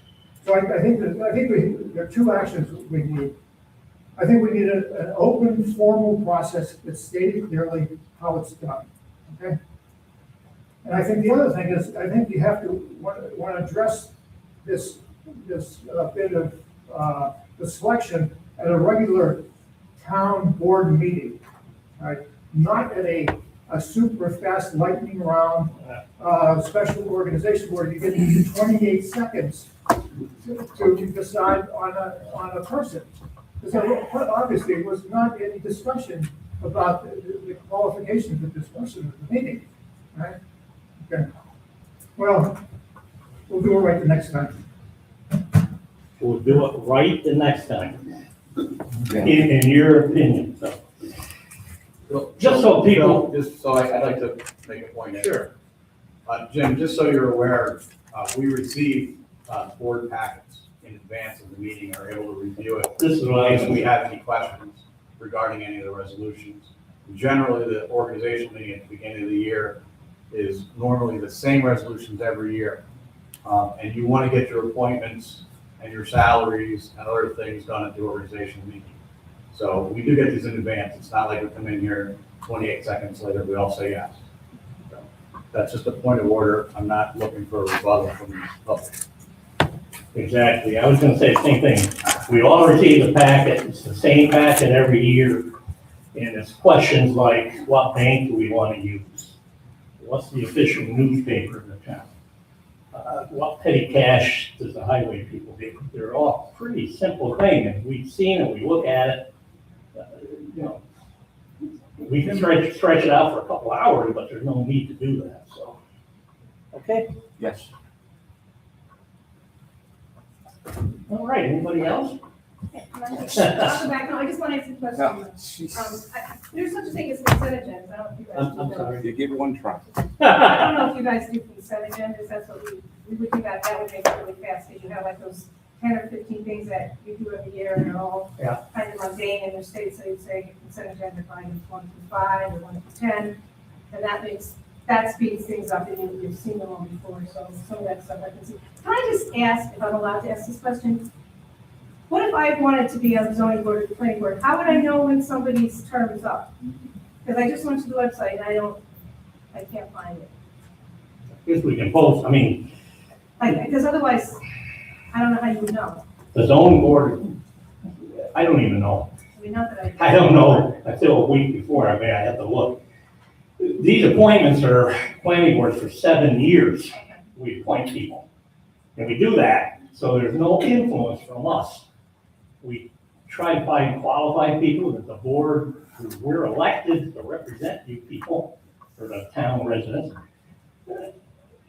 So I think there are two actions we need. I think we need an open, formal process that stated clearly how it's done, okay? And I think the other thing is, I think you have to want to address this bit of the selection at a regular town board meeting, right? Not at a super fast lightning round special organization where you get 28 seconds to decide on a person. Because obviously it was not any discussion about the qualifications of this person at the meeting, right? Okay. Well, we'll do it right the next time. We'll do it right the next time, in your opinion, so. Just so people. Just so I'd like to make a point. Sure. Jim, just so you're aware, we receive board packets in advance of the meeting, are able to review it. This is what I If we have any questions regarding any of the resolutions. Generally, the organizational meeting at the beginning of the year is normally the same resolutions every year. And you want to get your appointments and your salaries and other things done at the organizational meeting. So we do get these in advance. It's not like we come in here 28 seconds later, we all say yes. So that's just a point of order. I'm not looking for a rebuttal from the public. Exactly. I was gonna say the same thing. We all receive a packet. It's the same packet every year. And it's questions like, what bank do we want to use? What's the official newspaper in the town? What petty cash does the highway people get? They're all pretty simple things, and we've seen it, we look at it. You know, we can stretch it out for a couple hours, but there's no need to do that, so. Okay, Yes. all right, anybody else? I'll go back, no, I just want to ask a question. There's such a thing as consent agendas, I don't know if you guys do I'm those. sorry. You give it one try. I don't know if you guys do consent agendas, that's what we would do that would make it really fast, because you have like those 10 or 15 things that you do every year, and they're all Yeah. kind of mundane in their state, so you'd say consent agenda items 1 through 5 or 1 through 10, and that speeds things up, and you've seen them all before, so some of that stuff I can see. Can I just ask, if I'm allowed to ask this question? What if I wanted to be on the zoning board or the planning board? How would I know when somebody's term is up? Because I just went to the website and I can't find it. If we can post, I mean, Because otherwise, I don't know how you would know. the zoning board, I don't even know. I mean, not that I don't know until a week before, I have to look. These appointments are planning boards for 7 years. We appoint people. And we do that, so there's no influence from us. We try to find qualified people that the board we're elected to represent you people, or the town residents.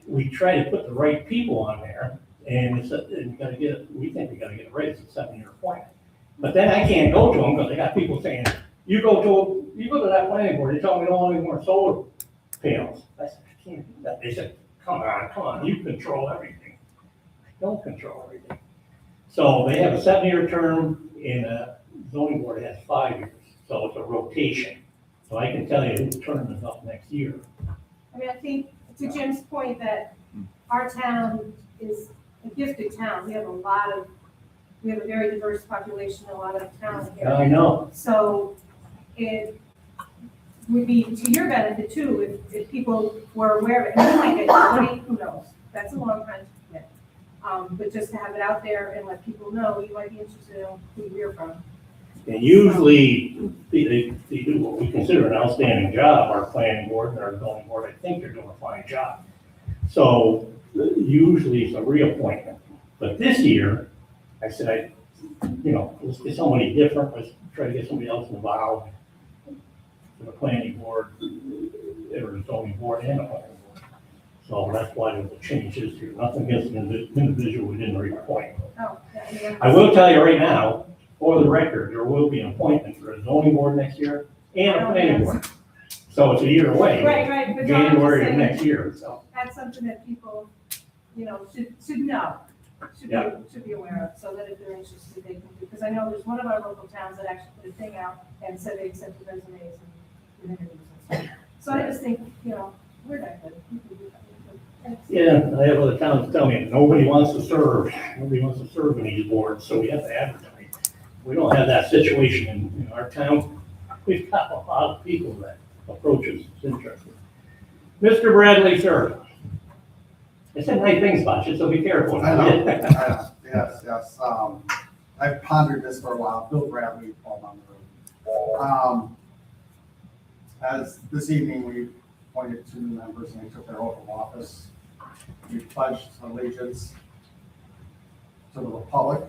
We try to put the right people on there, and we gotta get, we think we gotta get a raise, it's a 7-year appointment. But then I can't go to them, because they got people saying, you go to that planning board, they tell me they don't want any more solar panels. I said, I can't do that. They said, come on, you control everything. I don't control everything. So they have a 7-year term, and a zoning board has 5 years, so it's a rotation. So I can tell you whose term is up next year. I mean, I think to Jim's point that our town is a gifted town. We have a very diverse population, a lot of talent here. I know. So it would be to your benefit too, if people were aware of it. And you might get 20, who knows? That's a long time to commit. But just to have it out there and let people know, you might be interested in who you're from. And usually, they do what we consider an outstanding job, our planning board and our zoning board, I think they're doing a fine job. So usually it's a reappointment. But this year, I said, let's get somebody different, let's try to get somebody else involved for the planning board, or the zoning board and the planning board. So that's why there's a change this year, nothing against the individual we didn't reappoint. Oh, yeah. I will tell you right now, for the record, there will be an appointment for a zoning board next year and a planning board. So it's a year away. Right, but John, January just of saying, next year, so. that's something that people, should know, should be aware of, so that if they're interested, they can do. Because I know there's one of our local towns that actually put a thing out and said they accepted resumes and interviews and stuff. So I just think, we're that good. We can do that. Yeah, I have other towns tell me, nobody wants to serve in these boards, so we have to advertise. We don't have that situation in our town. We've got a lot of people that approach us, it's interesting. Mr. Bradley, sir. I said nice things about you, so be careful. I know, yes. I've pondered this for a while. Bill Bradley, Paul Monroe. As this evening, we appointed 2 new members and they took their oath of office. We pledged allegiance to the Republic.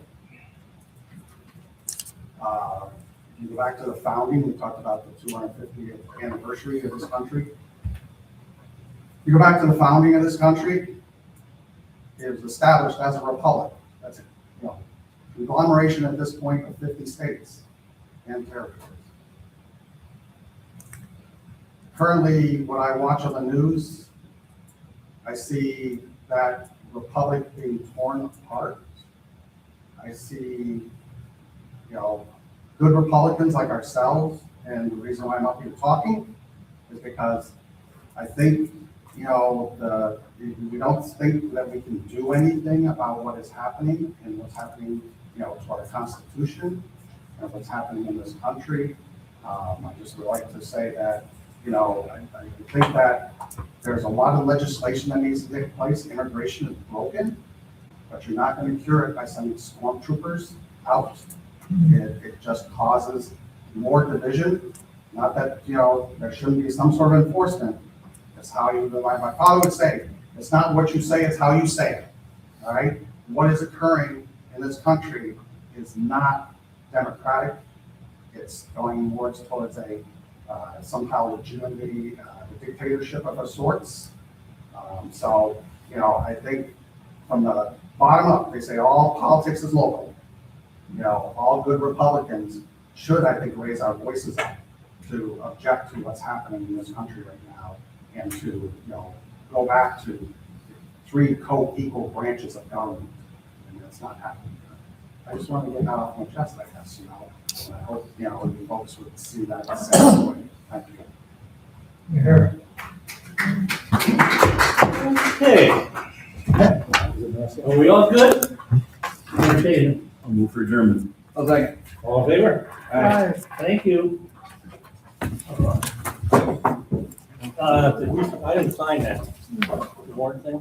If you go back to the founding, we talked about the 250th anniversary of this country. If you go back to the founding of this country, it was established as a republic. That's conglomeration at this point of 50 states and territories. Currently, when I watch on the news, I see that republic being torn apart. I see, good Republicans like ourselves, and the reason why I'm up here talking is because I think, we don't think that we can do anything about what is happening and what's happening, to our Constitution and what's happening in this country. I just would like to say that, I think that there's a lot of legislation that needs to take place. Immigration is broken, but you're not going to cure it by sending stormtroopers out. It just causes more division. Not that, there shouldn't be some sort of enforcement. It's how you, my father would say, it's not what you say, it's how you say it. All right? What is occurring in this country is not democratic. It's going more towards a somehow legitimately dictatorship of a sorts. So, I think from the bottom up, they say all politics is local. All good Republicans should, I think, raise our voices up to object to what's happening in this country right now and to, go back to 3 co-equal branches of government. And that's not happening. I just want to get that off my chest, I guess, And I hope, you folks would see that the same way. Thank you. Here. Okay. Are we all good? Entertainment. I'll move for adjournment. Oh, thank you. All in favor? Aye. Thank you. I didn't sign that. The warrant thing.